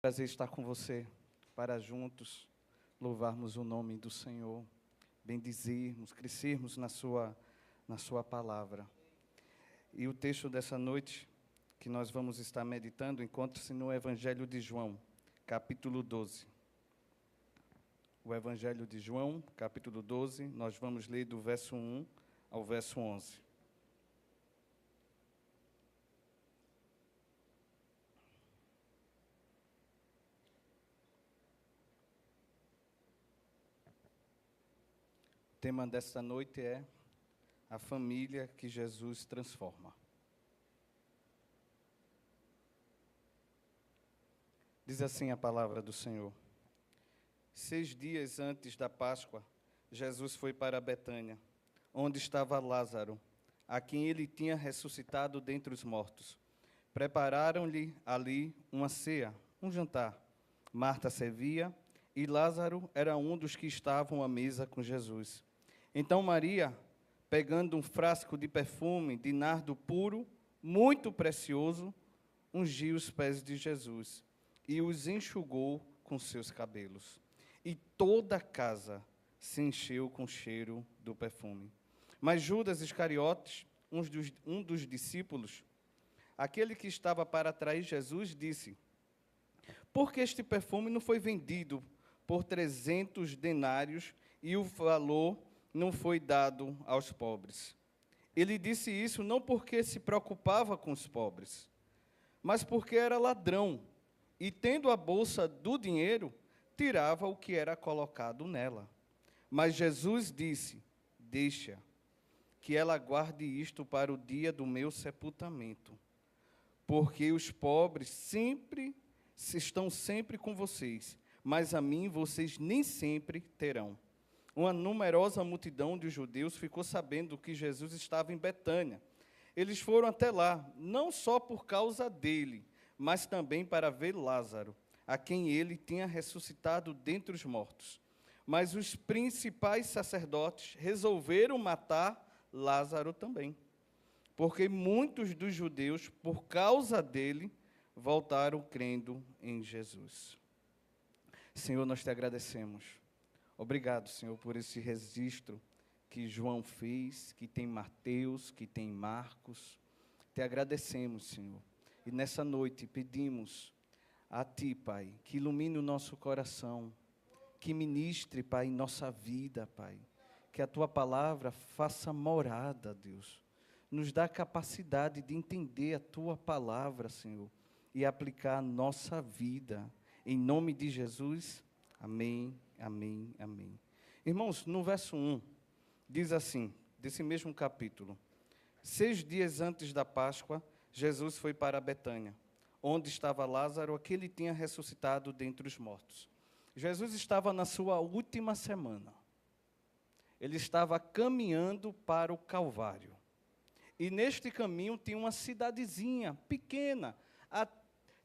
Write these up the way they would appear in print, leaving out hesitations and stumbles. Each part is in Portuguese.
Prazer estar com você para juntos louvarmos o nome do Senhor, bendizermos, crescermos na sua palavra. E o texto dessa noite que nós vamos estar meditando encontra-se no Evangelho de João, capítulo 12. O Evangelho de João, capítulo 12, nós vamos ler do verso 1 ao verso 11. O tema desta noite é a família que Jesus transforma. Diz assim a palavra do Senhor. 6 dias antes da Páscoa, Jesus foi para Betânia, onde estava Lázaro, a quem ele tinha ressuscitado dentre os mortos. Prepararam-lhe ali uma ceia, um jantar. Marta servia e Lázaro era um dos que estavam à mesa com Jesus. Então Maria, pegando um frasco de perfume de nardo puro, muito precioso, ungiu os pés de Jesus e os enxugou com seus cabelos. E toda a casa se encheu com o cheiro do perfume. Mas Judas Iscariotes, um dos discípulos, aquele que estava para trair Jesus, disse: por que este perfume não foi vendido por 300 denários e o valor não foi dado aos pobres? Ele disse isso não porque se preocupava com os pobres, mas porque era ladrão e, tendo a bolsa do dinheiro, tirava o que era colocado nela. Mas Jesus disse: deixa, que ela guarde isto para o dia do meu sepultamento, porque os pobres estão sempre com vocês, mas a mim vocês nem sempre terão. Uma numerosa multidão de judeus ficou sabendo que Jesus estava em Betânia. Eles foram até lá, não só por causa dele, mas também para ver Lázaro, a quem ele tinha ressuscitado dentre os mortos. Mas os principais sacerdotes resolveram matar Lázaro também, porque muitos dos judeus, por causa dele, voltaram crendo em Jesus. Senhor, nós te agradecemos. Obrigado, Senhor, por esse registro que João fez, que tem Mateus, que tem Marcos. Te agradecemos, Senhor. E nessa noite pedimos a Ti, Pai, que ilumine o nosso coração, que ministre, Pai, em nossa vida, Pai. Que a Tua palavra faça morada, Deus. Nos dá a capacidade de entender a Tua palavra, Senhor, e aplicar a nossa vida. Em nome de Jesus, amém, amém, amém. Irmãos, no verso 1, diz assim, desse mesmo capítulo: 6 dias antes da Páscoa, Jesus foi para Betânia, onde estava Lázaro, a quem ele tinha ressuscitado dentre os mortos. Jesus estava na sua última semana. Ele estava caminhando para o Calvário. E neste caminho tinha uma cidadezinha pequena, a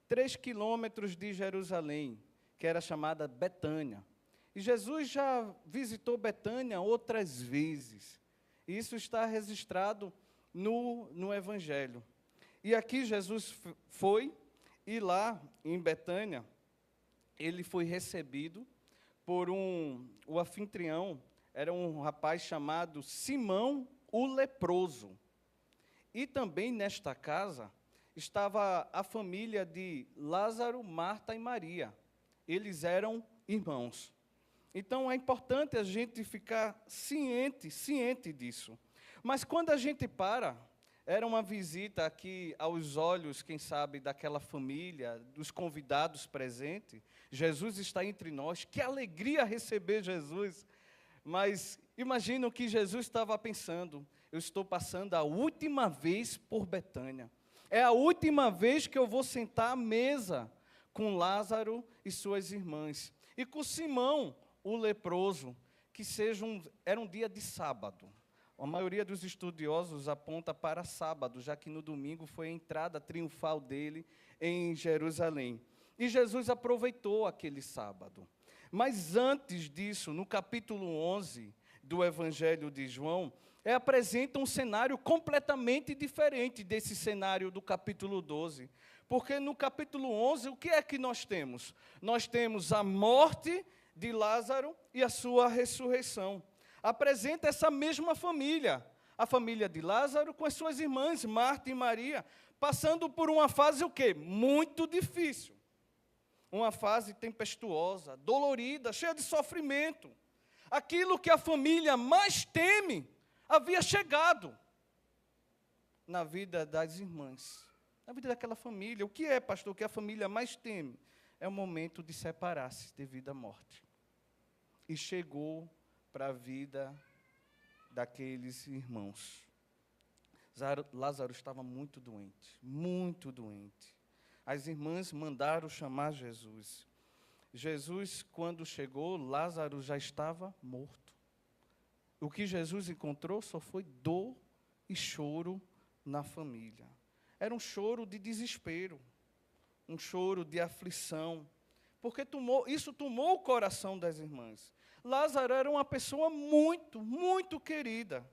3 quilômetros de Jerusalém, que era chamada Betânia. E Jesus já visitou Betânia outras vezes. E isso está registrado no Evangelho. E aqui Jesus foi, e lá em Betânia, ele foi recebido por o anfitrião, era um rapaz chamado Simão o leproso. E também nesta casa estava a família de Lázaro, Marta e Maria. Eles eram irmãos. Então é importante a gente ficar ciente disso. Mas quando a gente era uma visita aqui aos olhos, quem sabe, daquela família, dos convidados presentes. Jesus está entre nós, que alegria receber Jesus. Mas imagina o que Jesus estava pensando: eu estou passando a última vez por Betânia. É a última vez que eu vou sentar à mesa com Lázaro e suas irmãs. E com Simão, o leproso, que era um dia de sábado. A maioria dos estudiosos aponta para sábado, já que no domingo foi a entrada triunfal dele em Jerusalém. E Jesus aproveitou aquele sábado. Mas antes disso, no capítulo 11 do Evangelho de João, apresenta um cenário completamente diferente desse cenário do capítulo 12. Porque no capítulo 11, o que é que nós temos? Nós temos a morte de Lázaro e a sua ressurreição. Apresenta essa mesma família, a família de Lázaro com as suas irmãs, Marta e Maria, passando por uma fase o quê? Muito difícil. Uma fase tempestuosa, dolorida, cheia de sofrimento. Aquilo que a família mais teme havia chegado na vida das irmãs, na vida daquela família. O que é, pastor, que a família mais teme? É o momento de separar-se devido à morte. E chegou para a vida daqueles irmãos. Lázaro estava muito doente, muito doente. As irmãs mandaram chamar Jesus. Jesus, quando chegou, Lázaro já estava morto. O que Jesus encontrou só foi dor e choro na família. Era um choro de desespero, um choro de aflição, porque isso tomou o coração das irmãs. Lázaro era uma pessoa muito, muito querida.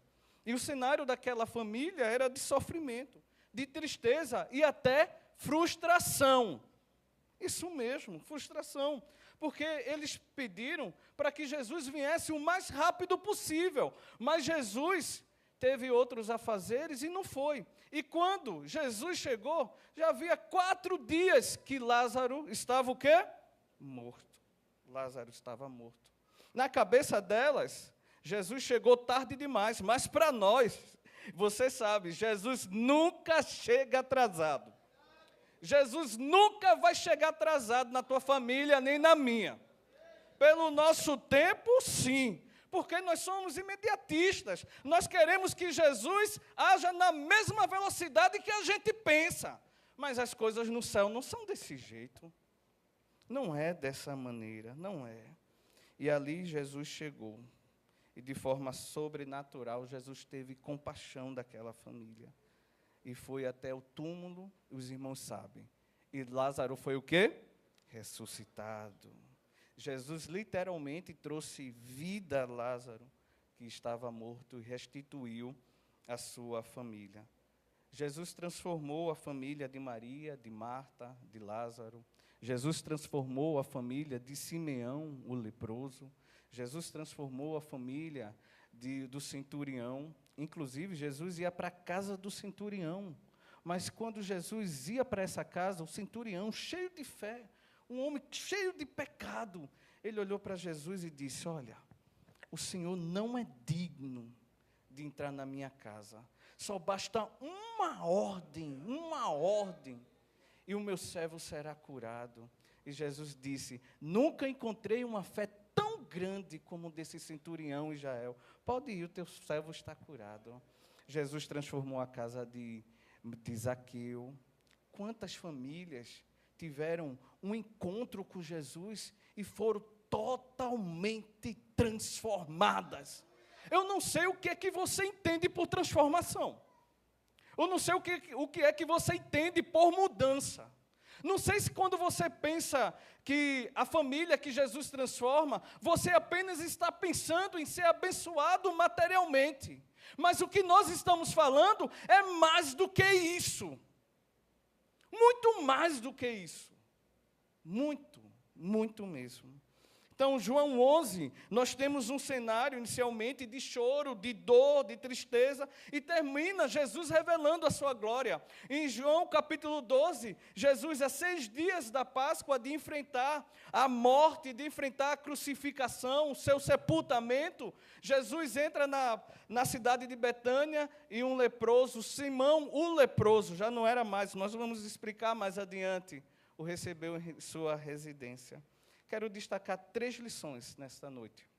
E o cenário daquela família era de sofrimento, de tristeza e até frustração. Isso mesmo, frustração. Porque eles pediram para que Jesus viesse o mais rápido possível. Mas Jesus teve outros afazeres e não foi. E quando Jesus chegou, já havia 4 dias que Lázaro estava o quê? Morto. Lázaro estava morto. Na cabeça delas, Jesus chegou tarde demais, mas para nós, você sabe, Jesus nunca chega atrasado. Jesus nunca vai chegar atrasado na tua família, nem na minha. Pelo nosso tempo, sim, porque nós somos imediatistas. Nós queremos que Jesus haja na mesma velocidade que a gente pensa. Mas as coisas no céu não são desse jeito. Não é dessa maneira, não é. E ali Jesus chegou. E de forma sobrenatural, Jesus teve compaixão daquela família. E foi até o túmulo, os irmãos sabem. E Lázaro foi o quê? Ressuscitado. Jesus literalmente trouxe vida a Lázaro, que estava morto, e restituiu a sua família. Jesus transformou a família de Maria, de Marta, de Lázaro. Jesus transformou a família de Simeão, o leproso. Jesus transformou a família do centurião. Inclusive, Jesus ia para a casa do centurião. Mas quando Jesus ia para essa casa, o centurião, cheio de fé, um homem cheio de pecado, ele olhou para Jesus e disse: olha, o Senhor não é digno de entrar na minha casa. Só basta uma ordem, e o meu servo será curado. E Jesus disse: nunca encontrei uma fé tão grande como desse centurião Israel. Pode ir, o teu servo está curado. Jesus transformou a casa de Zaqueu. Quantas famílias tiveram um encontro com Jesus e foram totalmente transformadas? Eu não sei o que é que você entende por transformação. Eu não sei o que é que você entende por mudança. Não sei se quando você pensa que a família que Jesus transforma, você apenas está pensando em ser abençoado materialmente. Mas o que nós estamos falando é mais do que isso. Muito mais do que isso. Muito, muito mesmo. Então, João 11, nós temos um cenário inicialmente de choro, de dor, de tristeza, e termina Jesus revelando a sua glória. Em João capítulo 12, Jesus, a 6 dias da Páscoa, de enfrentar a morte, de enfrentar a crucificação, o seu sepultamento, Jesus entra na cidade de Betânia e um leproso, Simão, o leproso, já não era mais, nós vamos explicar mais adiante, o recebeu em sua residência. Quero destacar 3 lições nesta noite,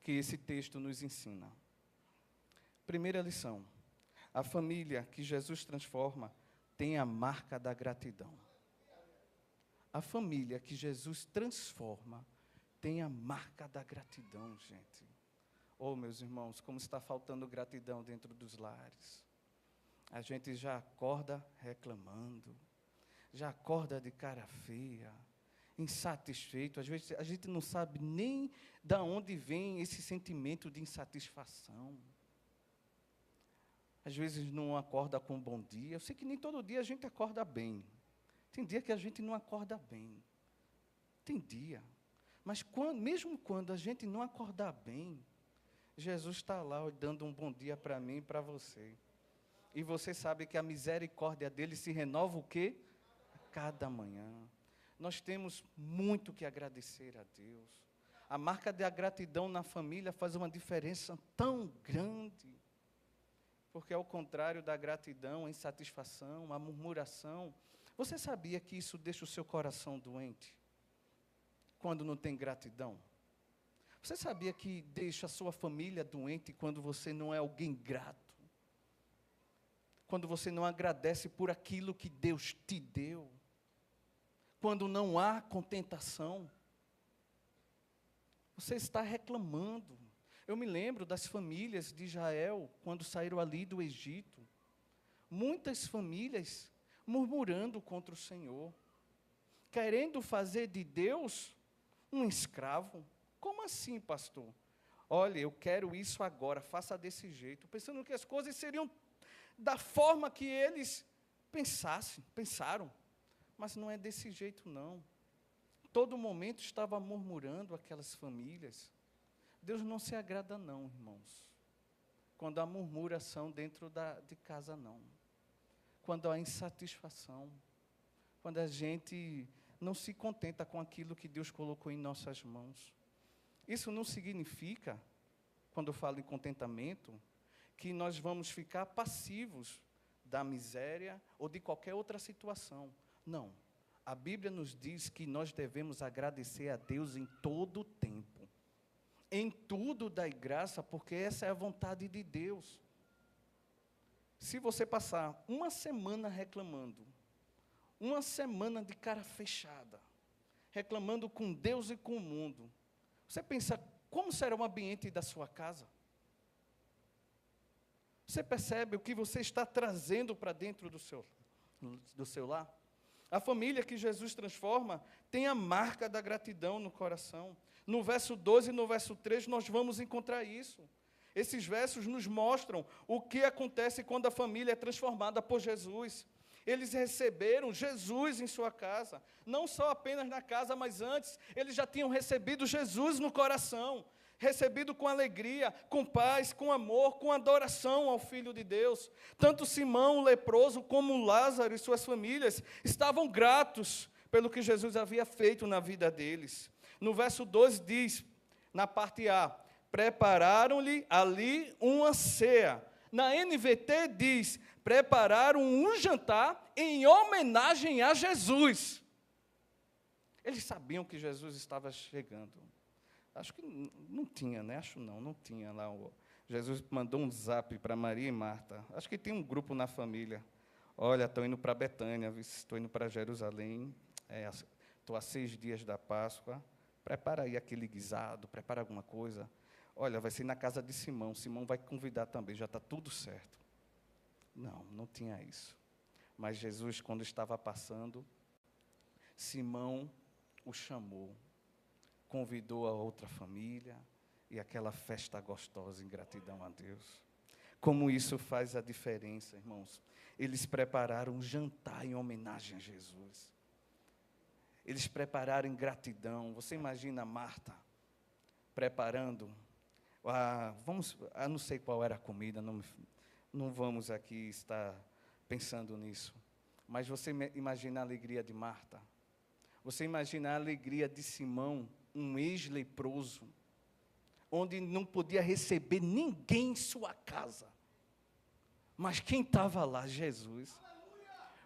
que esse texto nos ensina. Primeira lição: a família que Jesus transforma tem a marca da gratidão. A família que Jesus transforma tem a marca da gratidão, gente. Oh, meus irmãos, como está faltando gratidão dentro dos lares. A gente já acorda reclamando, já acorda de cara feia, insatisfeito. Às vezes a gente não sabe nem de onde vem esse sentimento de insatisfação. Às vezes não acorda com um bom dia. Eu sei que nem todo dia a gente acorda bem. Tem dia que a gente não acorda bem. Tem dia. Mas mesmo quando a gente não acordar bem, Jesus está lá dando um bom dia para mim e para você. E você sabe que a misericórdia dele se renova o quê? A cada manhã. Nós temos muito que agradecer a Deus. A marca da gratidão na família faz uma diferença tão grande. Porque ao contrário da gratidão, a insatisfação, a murmuração, você sabia que isso deixa o seu coração doente? Quando não tem gratidão? Você sabia que deixa a sua família doente quando você não é alguém grato? Quando você não agradece por aquilo que Deus te deu? Quando não há contentação? Você está reclamando. Eu me lembro das famílias de Israel, quando saíram ali do Egito. Muitas famílias murmurando contra o Senhor, querendo fazer de Deus um escravo. Como assim, pastor? Olha, eu quero isso agora, faça desse jeito. Pensando que as coisas seriam da forma que eles pensaram. Mas não é desse jeito, não. Todo momento estava murmurando aquelas famílias. Deus não se agrada, não, irmãos. Quando há murmuração dentro de casa, não. Quando há insatisfação. Quando a gente não se contenta com aquilo que Deus colocou em nossas mãos. Isso não significa, quando eu falo em contentamento, que nós vamos ficar passivos da miséria ou de qualquer outra situação. Não. A Bíblia nos diz que nós devemos agradecer a Deus em todo o tempo. Em tudo dai graça, porque essa é a vontade de Deus. Se você passar uma semana reclamando, uma semana de cara fechada, reclamando com Deus e com o mundo, você pensa, como será o ambiente da sua casa? Você percebe o que você está trazendo para dentro do seu lar? A família que Jesus transforma tem a marca da gratidão no coração. No verso 12 e no verso 3 nós vamos encontrar isso. Esses versos nos mostram o que acontece quando a família é transformada por Jesus. Eles receberam Jesus em sua casa, não só apenas na casa, mas antes, eles já tinham recebido Jesus no coração, recebido com alegria, com paz, com amor, com adoração ao Filho de Deus. Tanto Simão, o leproso, como Lázaro e suas famílias estavam gratos pelo que Jesus havia feito na vida deles. No verso 12 diz, na parte A, prepararam-lhe ali uma ceia. Na NVT diz, prepararam um jantar em homenagem a Jesus. Eles sabiam que Jesus estava chegando. Acho que não tinha, né? Não tinha lá. Jesus mandou um zap para Maria e Marta. Acho que tem um grupo na família. Olha, estou indo para Betânia, estou indo para Jerusalém, estou a 6 dias da Páscoa. Prepara aí aquele guisado, prepara alguma coisa. Olha, vai ser na casa de Simão. Simão vai convidar também, já está tudo certo. Não tinha isso. Mas Jesus, quando estava passando, Simão o chamou, convidou a outra família, e aquela festa gostosa em gratidão a Deus. Como isso faz a diferença, irmãos. Eles prepararam um jantar em homenagem a Jesus. Eles prepararam em gratidão. Você imagina Marta preparando, não sei qual era a comida, não vamos aqui estar pensando nisso. Mas você imagina a alegria de Marta. Você imagina a alegria de Simão, um ex-leproso, onde não podia receber ninguém em sua casa. Mas quem estava lá? Jesus.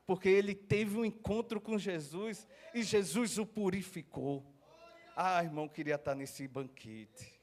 Porque ele teve um encontro com Jesus e Jesus o purificou. Irmão, eu queria estar nesse banquete.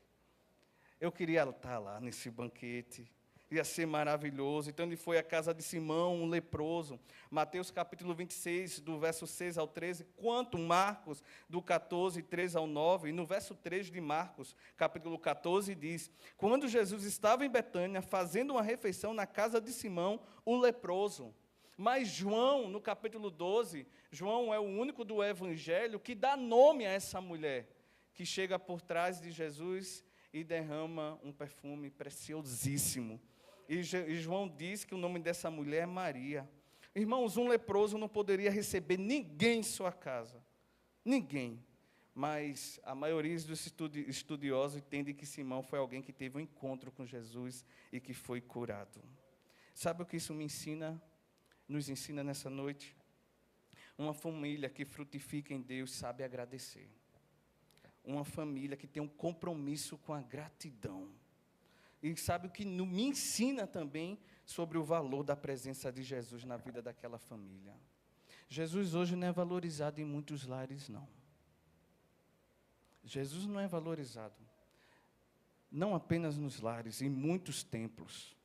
Eu queria estar lá nesse banquete. Ia ser maravilhoso. Então ele foi à casa de Simão, um leproso. Mateus capítulo 26, do verso 6 ao 13, quanto Marcos, do 14, 3 ao 9. E no verso 3 de Marcos, capítulo 14, diz, quando Jesus estava em Betânia, fazendo uma refeição na casa de Simão, o leproso. Mas João, no capítulo 12, João é o único do Evangelho que dá nome a essa mulher, que chega por trás de Jesus e derrama um perfume preciosíssimo. E João diz que o nome dessa mulher é Maria. Irmãos, um leproso não poderia receber ninguém em sua casa. Ninguém. Mas a maioria dos estudiosos entende que Simão foi alguém que teve um encontro com Jesus e que foi curado. Sabe o que isso nos ensina nessa noite? Uma família que frutifica em Deus sabe agradecer. Uma família que tem um compromisso com a gratidão. E sabe o que me ensina também sobre o valor da presença de Jesus na vida daquela família. Jesus hoje não é valorizado em muitos lares, não. Jesus não é valorizado. Não apenas nos lares, em muitos templos.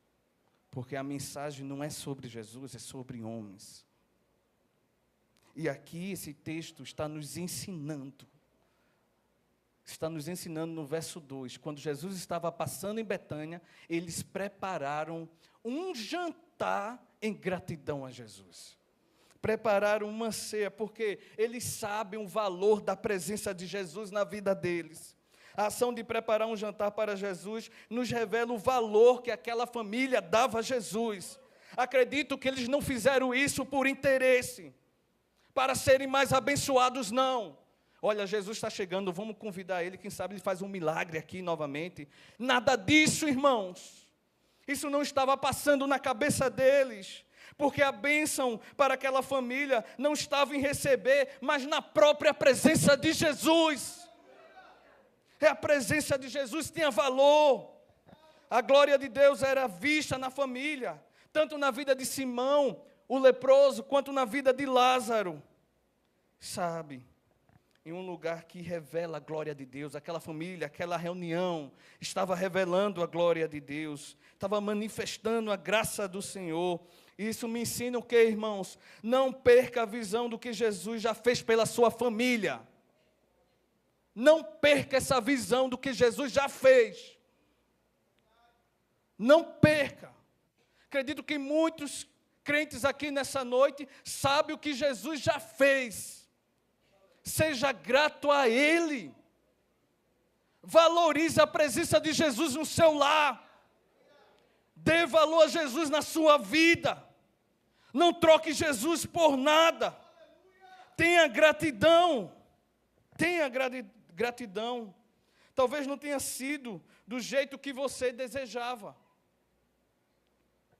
Porque a mensagem não é sobre Jesus, é sobre homens. E aqui esse texto está nos ensinando no verso 2, quando Jesus estava passando em Betânia, eles prepararam um jantar em gratidão a Jesus. Prepararam uma ceia, porque eles sabem o valor da presença de Jesus na vida deles. A ação de preparar um jantar para Jesus nos revela o valor que aquela família dava a Jesus. Acredito que eles não fizeram isso por interesse, para serem mais abençoados, não. Olha, Jesus está chegando, vamos convidar ele, quem sabe ele faz um milagre aqui novamente. Nada disso, irmãos. Isso não estava passando na cabeça deles, porque a bênção para aquela família não estava em receber, mas na própria presença de Jesus. A presença de Jesus tinha valor. A glória de Deus era vista na família, tanto na vida de Simão, o leproso, quanto na vida de Lázaro. Sabe, em um lugar que revela a glória de Deus, aquela família, aquela reunião, estava revelando a glória de Deus, estava manifestando a graça do Senhor. Isso me ensina o que, irmãos? Não perca a visão do que Jesus já fez pela sua família. Não perca essa visão do que Jesus já fez. Não perca. Acredito que muitos crentes aqui nessa noite sabem o que Jesus já fez. Seja grato a Ele. Valorize a presença de Jesus no seu lar. Dê valor a Jesus na sua vida. Não troque Jesus por nada. Tenha gratidão. Tenha gratidão. Talvez não tenha sido do jeito que você desejava,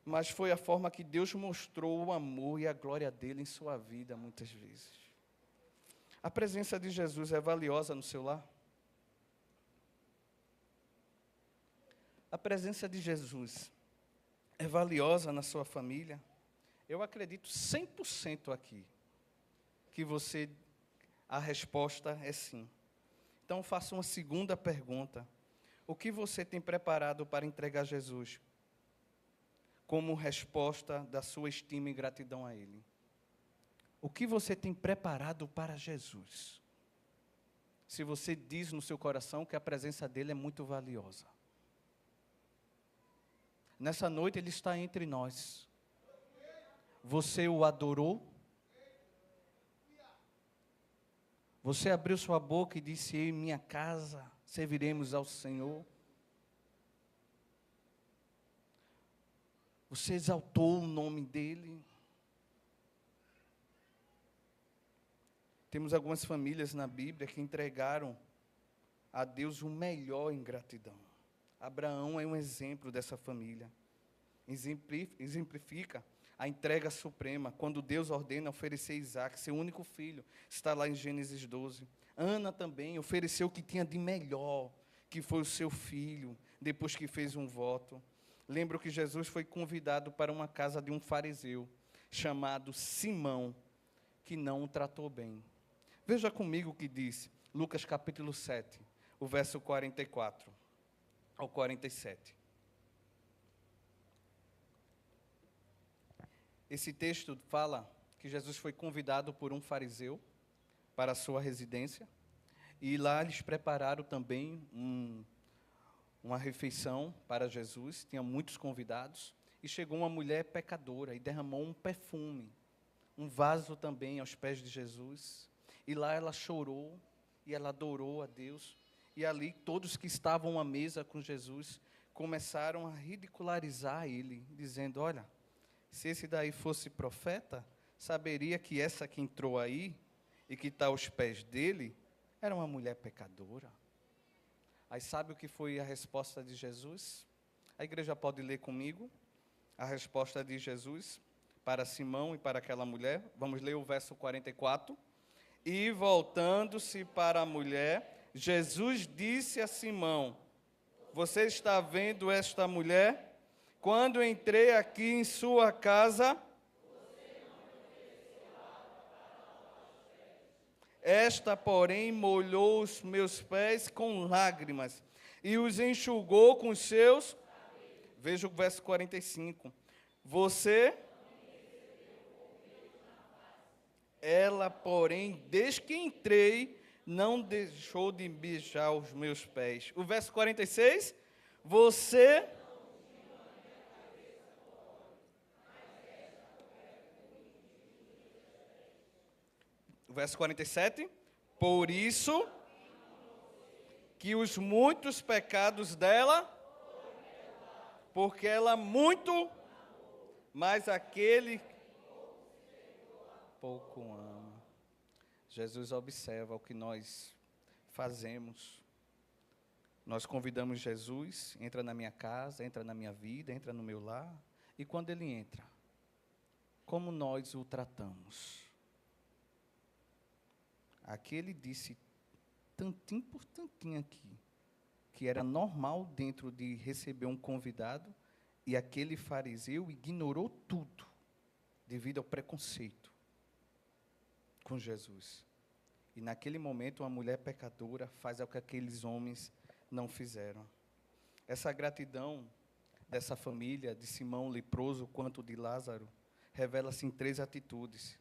mas foi a forma que Deus mostrou o amor e a glória dele em sua vida muitas vezes. A presença de Jesus é valiosa no seu lar? A presença de Jesus é valiosa na sua família? Eu acredito 100% aqui que a resposta é sim. Então, faço uma segunda pergunta. O que você tem preparado para entregar a Jesus como resposta da sua estima e gratidão a Ele? O que você tem preparado para Jesus? Se você diz no seu coração que a presença dEle é muito valiosa. Nessa noite Ele está entre nós. Você o adorou? Você abriu sua boca e disse: eu e minha casa serviremos ao Senhor. Você exaltou o nome dEle. Temos algumas famílias na Bíblia que entregaram a Deus o melhor em gratidão. Abraão é um exemplo dessa família. Exemplifica a entrega suprema, quando Deus ordena oferecer Isaac, seu único filho, está lá em Gênesis 12. Ana também ofereceu o que tinha de melhor, que foi o seu filho, depois que fez um voto. Lembro que Jesus foi convidado para uma casa de um fariseu, chamado Simão, que não o tratou bem. Veja comigo o que diz Lucas capítulo 7, o verso 44 ao 47. Esse texto fala que Jesus foi convidado por um fariseu para a sua residência, e lá eles prepararam também uma refeição para Jesus, tinha muitos convidados, e chegou uma mulher pecadora e derramou um perfume, um vaso também aos pés de Jesus, e lá ela chorou e ela adorou a Deus, e ali todos que estavam à mesa com Jesus começaram a ridicularizar ele, dizendo, olha, se esse daí fosse profeta, saberia que essa que entrou aí e que está aos pés dele era uma mulher pecadora. Aí sabe o que foi a resposta de Jesus? A igreja pode ler comigo a resposta de Jesus para Simão e para aquela mulher. Vamos ler o verso 44. E voltando-se para a mulher, Jesus disse a Simão, você está vendo esta mulher? Quando entrei aqui em sua casa, esta, porém, molhou os meus pés com lágrimas e os enxugou com os seus... Veja o verso 45. Ela, porém, desde que entrei, não deixou de beijar os meus pés. O verso 46. O verso 47. Por isso que os muitos pecados dela, porque ela muito, mas aquele pouco ama. Jesus observa o que nós fazemos. Nós convidamos Jesus, entra na minha casa, entra na minha vida, entra no meu lar. E quando ele entra, como nós o tratamos? Aqui ele disse, tantinho por tantinho aqui, que era normal dentro de receber um convidado, e aquele fariseu ignorou tudo, devido ao preconceito com Jesus. E naquele momento, uma mulher pecadora faz o que aqueles homens não fizeram. Essa gratidão dessa família, de Simão leproso, quanto de Lázaro, revela-se em 3 atitudes.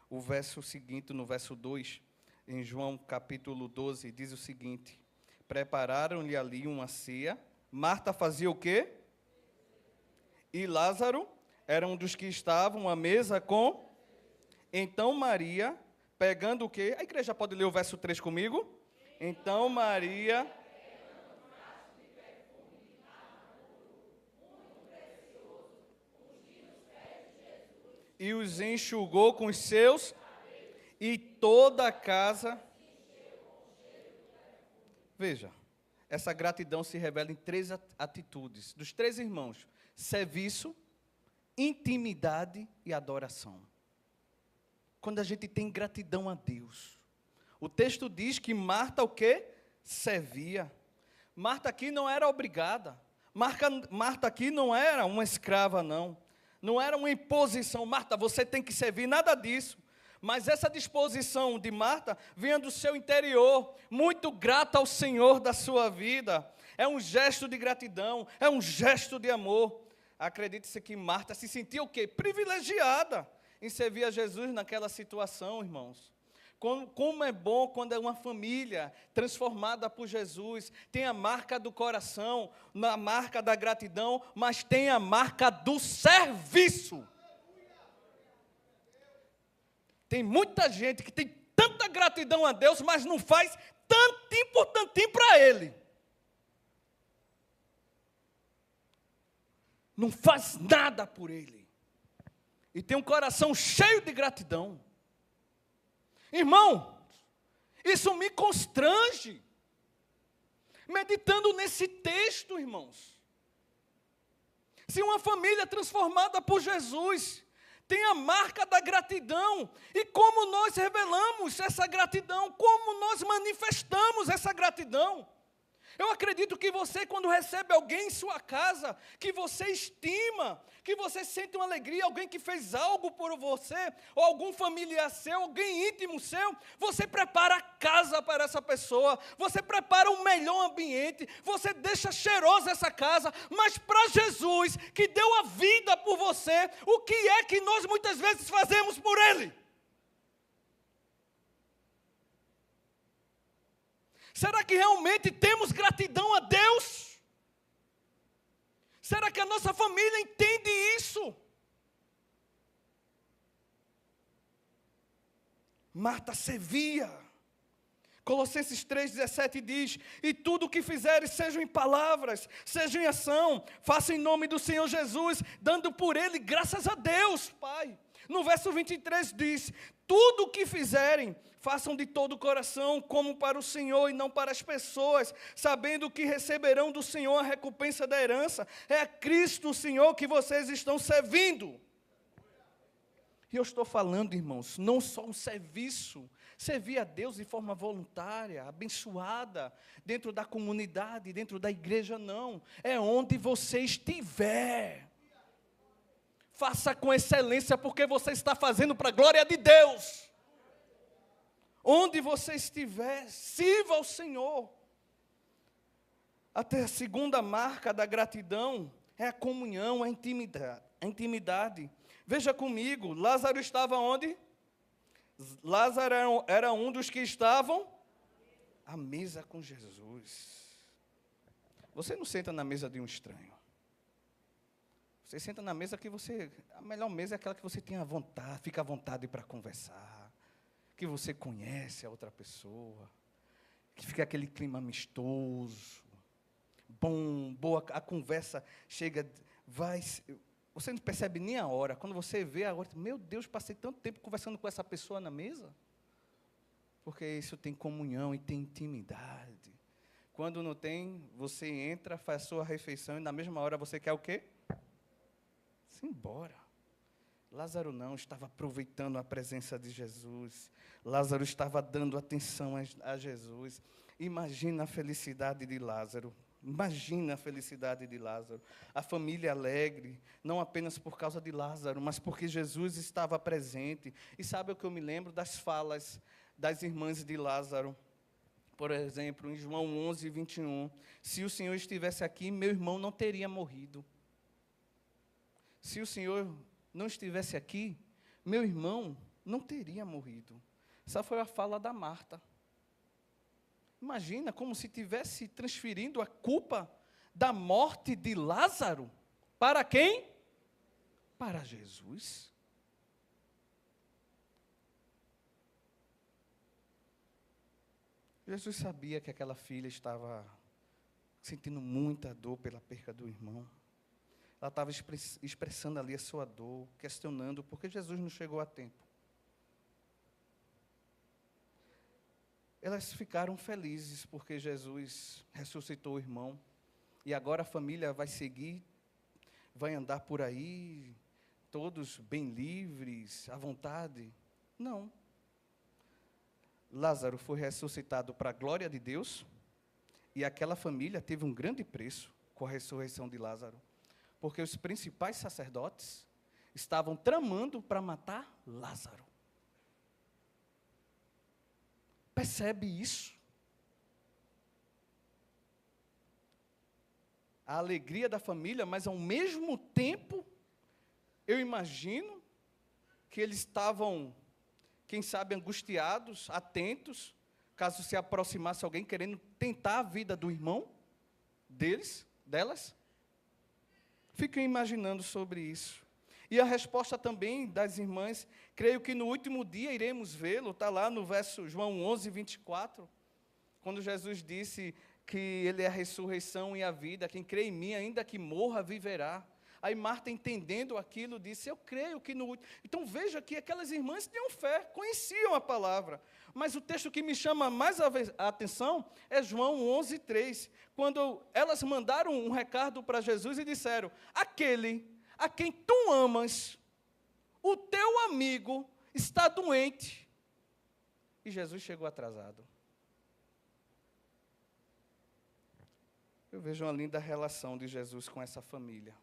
O verso seguinte, no verso 2, em João capítulo 12, diz o seguinte, prepararam-lhe ali uma ceia, Marta fazia o quê? E Lázaro era um dos que estavam à mesa com... Então Maria, pegando o quê? A igreja pode ler o verso 3 comigo? Então Maria... E os enxugou com os seus... E toda a casa... Veja, essa gratidão se revela em 3 atitudes. Dos 3 irmãos, serviço, intimidade e adoração. Quando a gente tem gratidão a Deus. O texto diz que Marta o quê? Servia. Marta aqui não era obrigada. Marta aqui não era uma escrava, não. Não era uma imposição. Marta, você tem que servir, nada disso. Mas essa disposição de Marta vinha do seu interior, muito grata ao Senhor da sua vida. É um gesto de gratidão, é um gesto de amor. Acredite-se que Marta se sentia o quê? Privilegiada em servir a Jesus naquela situação, irmãos. Como é bom quando é uma família transformada por Jesus, tem a marca do coração, a marca da gratidão, mas tem a marca do serviço. Tem muita gente que tem tanta gratidão a Deus, mas não faz tantinho por tantinho para Ele. Não faz nada por Ele. E tem um coração cheio de gratidão. Irmão, isso me constrange. Meditando nesse texto, irmãos. Se uma família transformada por Jesus tem a marca da gratidão, e como nós revelamos essa gratidão, como nós manifestamos essa gratidão. Eu acredito que você, quando recebe alguém em sua casa, que você estima, que você sente uma alegria, alguém que fez algo por você, ou algum familiar seu, alguém íntimo seu, você prepara a casa para essa pessoa, você prepara um melhor ambiente, você deixa cheirosa essa casa, mas para Jesus, que deu a vida por você, o que é que nós muitas vezes fazemos por Ele? Será que realmente temos gratidão a Deus? Será que a nossa família entende isso? Marta servia. Colossenses 3,17 diz: e tudo o que fizeres, sejam em palavras, sejam em ação, faça em nome do Senhor Jesus, dando por Ele graças a Deus, Pai. No verso 23 diz: tudo o que fizerem, façam de todo o coração, como para o Senhor e não para as pessoas, sabendo que receberão do Senhor a recompensa da herança. É a Cristo, o Senhor, que vocês estão servindo. E eu estou falando, irmãos, não só um serviço, servir a Deus de forma voluntária, abençoada, dentro da comunidade, dentro da igreja, não. É onde você estiver. Faça com excelência, porque você está fazendo para a glória de Deus. Onde você estiver, sirva ao Senhor. Até a segunda marca da gratidão é a comunhão, a intimidade. Veja comigo, Lázaro estava onde? Lázaro era um dos que estavam à mesa com Jesus. Você não senta na mesa de um estranho. Você senta na mesa que a melhor mesa é aquela que você tem vontade, fica à vontade para conversar, que você conhece a outra pessoa, que fica aquele clima amistoso, bom, boa, a conversa chega, você não percebe nem a hora, quando você vê a hora, meu Deus, passei tanto tempo conversando com essa pessoa na mesa, porque isso tem comunhão e tem intimidade. Quando não tem, você entra, faz a sua refeição e na mesma hora você quer o quê? Se embora. Lázaro não, estava aproveitando a presença de Jesus. Lázaro estava dando atenção a Jesus. Imagina a felicidade de Lázaro. Imagina a felicidade de Lázaro. A família alegre, não apenas por causa de Lázaro, mas porque Jesus estava presente. E sabe o que eu me lembro das falas das irmãs de Lázaro? Por exemplo, em João 11, 21. Se o Senhor estivesse aqui, meu irmão não teria morrido. Se o Senhor não estivesse aqui, meu irmão não teria morrido. Essa foi a fala da Marta. Imagina como se estivesse transferindo a culpa da morte de Lázaro para quem? Para Jesus. Jesus sabia que aquela filha estava sentindo muita dor pela perca do irmão. Ela estava expressando ali a sua dor, questionando por que Jesus não chegou a tempo. Elas ficaram felizes porque Jesus ressuscitou o irmão. E agora a família vai seguir, vai andar por aí, todos bem livres, à vontade. Não. Lázaro foi ressuscitado para a glória de Deus, e aquela família teve um grande preço com a ressurreição de Lázaro. Porque os principais sacerdotes estavam tramando para matar Lázaro. Percebe isso? A alegria da família, mas ao mesmo tempo, eu imagino que eles estavam, quem sabe, angustiados, atentos, caso se aproximasse alguém querendo tentar a vida do irmão delas. Fiquem imaginando sobre isso. E a resposta também das irmãs, creio que no último dia iremos vê-lo, está lá no verso João 11, 24, quando Jesus disse que Ele é a ressurreição e a vida, quem crê em mim, ainda que morra, viverá. Aí Marta, entendendo aquilo, disse, eu creio que no último... Então veja que aquelas irmãs tinham fé, conheciam a palavra. Mas o texto que me chama mais a atenção é João 11, 3, quando elas mandaram um recado para Jesus e disseram, aquele a quem tu amas, o teu amigo está doente. E Jesus chegou atrasado. Eu vejo uma linda relação de Jesus com essa família,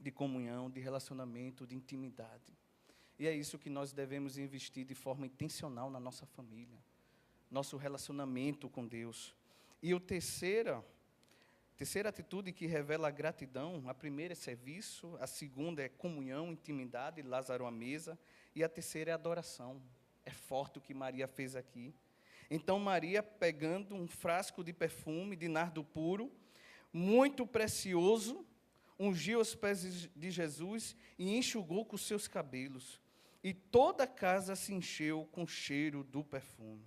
de comunhão, de relacionamento, de intimidade. E é isso que nós devemos investir de forma intencional na nossa família, nosso relacionamento com Deus. E a terceira atitude que revela a gratidão, a primeira é serviço, a segunda é comunhão, intimidade, Lázaro à mesa, e a terceira é adoração. É forte o que Maria fez aqui. Então Maria, pegando um frasco de perfume, de nardo puro, muito precioso, ungiu os pés de Jesus e enxugou com os seus cabelos. E toda a casa se encheu com o cheiro do perfume.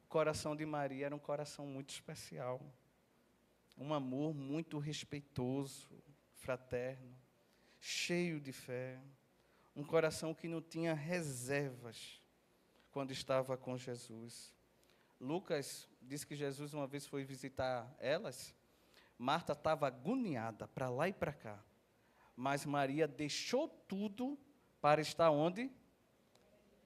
coração de Maria era um coração muito especial. Um amor muito respeitoso, fraterno, cheio de fé. Um coração que não tinha reservas quando estava com Jesus. Lucas diz que Jesus uma vez foi visitar elas. Marta estava agoniada para lá e para cá. Mas Maria deixou tudo para estar onde?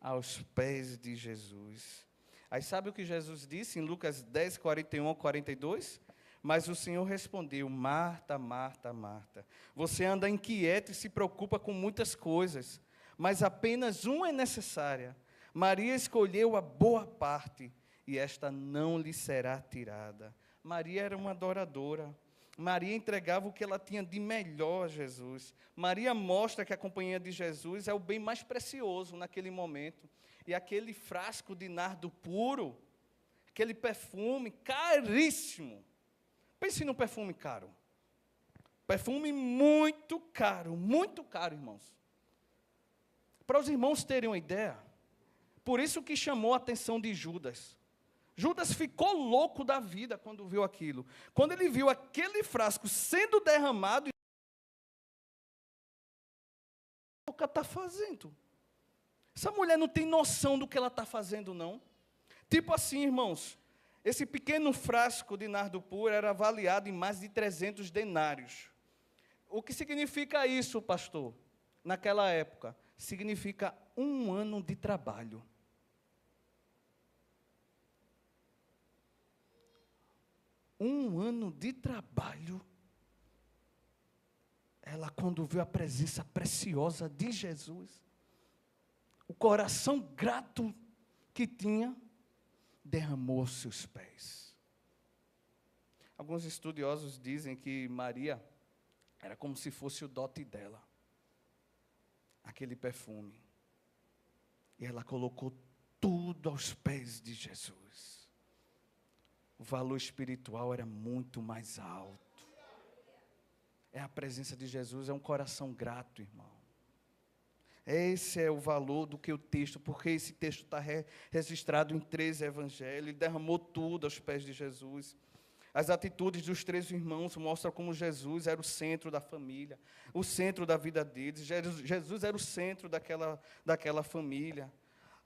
Aos pés de Jesus. Aí sabe o que Jesus disse em Lucas 10, 41 a 42? Mas o Senhor respondeu: Marta, Marta, Marta, você anda inquieta e se preocupa com muitas coisas, mas apenas uma é necessária. Maria escolheu a boa parte, e esta não lhe será tirada. Maria era uma adoradora. Maria entregava o que ela tinha de melhor a Jesus. Maria mostra que a companhia de Jesus é o bem mais precioso naquele momento. E aquele frasco de nardo puro, aquele perfume caríssimo. Pense num perfume caro. Perfume muito caro, irmãos. Para os irmãos terem uma ideia, por isso que chamou a atenção de Judas. Judas ficou louco da vida quando viu aquilo. Quando ele viu aquele frasco sendo derramado, o que ela está fazendo? Essa mulher não tem noção do que ela está fazendo, não. Tipo assim, irmãos, esse pequeno frasco de nardo puro era avaliado em mais de 300 denários. O que significa isso, pastor? Naquela época, significa 1 ano de trabalho. 1 ano de trabalho. Ela, quando viu a presença preciosa de Jesus, o coração grato que tinha, derramou aos seus pés. Alguns estudiosos dizem que Maria era como se fosse o dote dela, aquele perfume. E ela colocou tudo aos pés de Jesus. O valor espiritual era muito mais alto. É a presença de Jesus, é um coração grato, irmão. Esse é o valor do que o texto, porque esse texto está registrado em 3 evangelhos. Ele derramou tudo aos pés de Jesus. As atitudes dos 3 irmãos mostram como Jesus era o centro da família, o centro da vida deles. Jesus era o centro daquela família.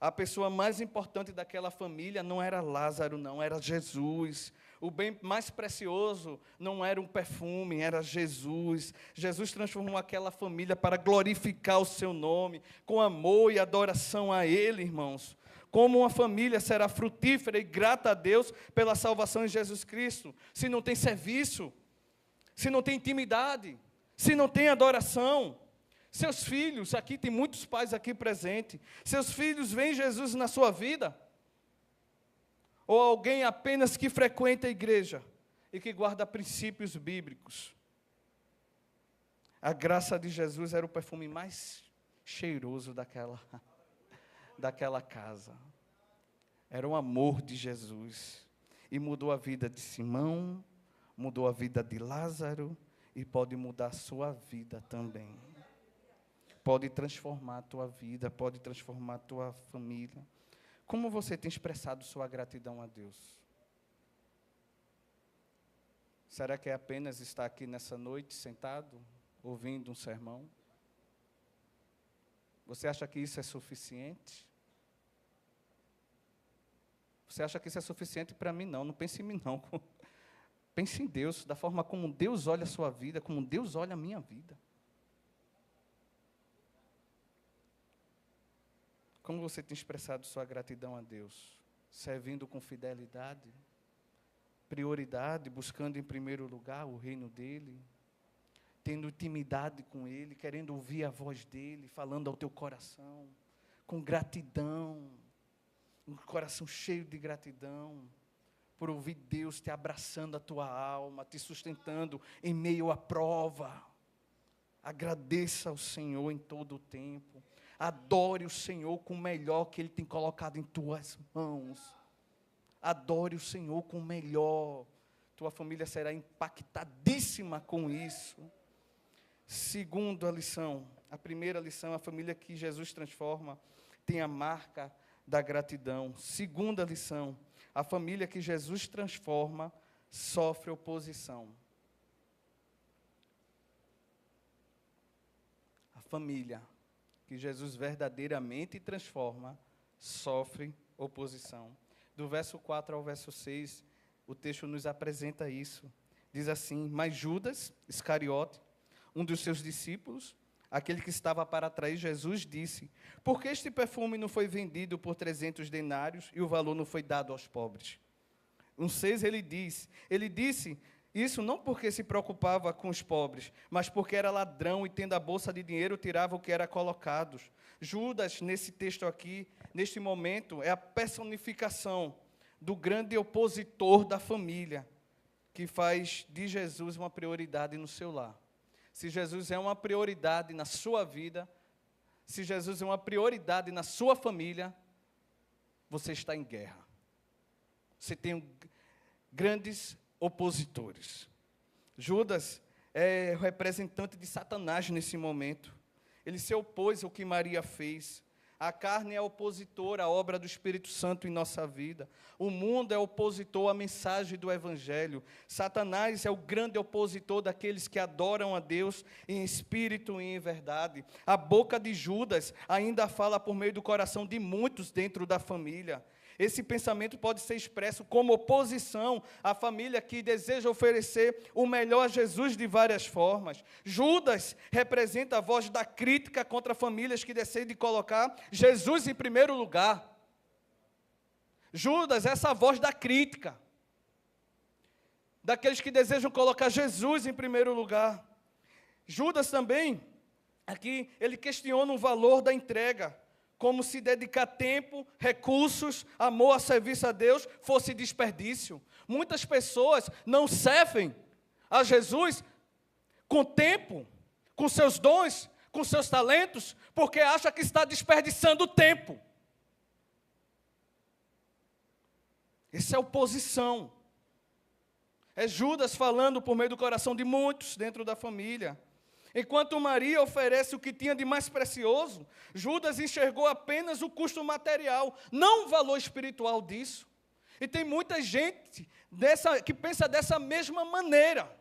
A pessoa mais importante daquela família não era Lázaro, não, era Jesus. O bem mais precioso não era um perfume, era Jesus. Jesus transformou aquela família para glorificar o seu nome, com amor e adoração a Ele, irmãos. Como uma família será frutífera e grata a Deus pela salvação em Jesus Cristo, se não tem serviço, se não tem intimidade, se não tem adoração? Seus filhos, aqui tem muitos pais aqui presentes, seus filhos veem Jesus na sua vida? Ou alguém apenas que frequenta a igreja e que guarda princípios bíblicos? A graça de Jesus era o perfume mais cheiroso daquela casa. Era o amor de Jesus. E mudou a vida de Simão, mudou a vida de Lázaro, e pode mudar a sua vida também. Pode transformar a tua vida, pode transformar a tua família. Como você tem expressado sua gratidão a Deus? Será que é apenas estar aqui nessa noite, sentado, ouvindo um sermão? Você acha que isso é suficiente? Você acha que isso é suficiente? Para mim não, não pense em mim não. Pense em Deus, da forma como Deus olha a sua vida, como Deus olha a minha vida. Como você tem expressado sua gratidão a Deus? Servindo com fidelidade, prioridade, buscando em primeiro lugar o reino dEle, tendo intimidade com Ele, querendo ouvir a voz dEle, falando ao teu coração, com gratidão, um coração cheio de gratidão, por ouvir Deus te abraçando a tua alma, te sustentando em meio à prova. Agradeça ao Senhor em todo o tempo. Adore o Senhor com o melhor que Ele tem colocado em tuas mãos. Adore o Senhor com o melhor. Tua família será impactadíssima com isso. Segunda lição. A primeira lição, a família que Jesus transforma tem a marca da gratidão. Segunda lição. A família que Jesus transforma sofre oposição. A família que Jesus verdadeiramente transforma sofre oposição. Do verso 4 ao verso 6, o texto nos apresenta isso. Diz assim: mas Judas Iscariote, um dos seus discípulos, aquele que estava para trair Jesus, disse: por que este perfume não foi vendido por 300 denários e o valor não foi dado aos pobres? No 6 ele disse isso não porque se preocupava com os pobres, mas porque era ladrão e tendo a bolsa de dinheiro tirava o que era colocado. Judas, nesse texto aqui, neste momento, é a personificação do grande opositor da família, que faz de Jesus uma prioridade no seu lar. Se Jesus é uma prioridade na sua vida, se Jesus é uma prioridade na sua família, você está em guerra. Você tem grandes opositores. Judas é o representante de Satanás nesse momento. Ele se opôs ao que Maria fez. A carne é opositora à obra do Espírito Santo em nossa vida. O mundo é opositor à mensagem do Evangelho. Satanás é o grande opositor daqueles que adoram a Deus em espírito e em verdade. A boca de Judas ainda fala por meio do coração de muitos dentro da família. Esse pensamento pode ser expresso como oposição à família que deseja oferecer o melhor a Jesus de várias formas. Judas representa a voz da crítica contra famílias que decidem colocar Jesus em primeiro lugar. Judas é essa voz da crítica, daqueles que desejam colocar Jesus em primeiro lugar. Judas também, aqui, ele questiona o valor da entrega, como se dedicar tempo, recursos, amor a serviço a Deus fosse desperdício. Muitas pessoas não servem a Jesus com tempo, com seus dons, com seus talentos, porque acha que está desperdiçando tempo. Essa é oposição. É Judas falando por meio do coração de muitos dentro da família. Enquanto Maria oferece o que tinha de mais precioso, Judas enxergou apenas o custo material, não o valor espiritual disso. E tem muita gente que pensa dessa mesma maneira.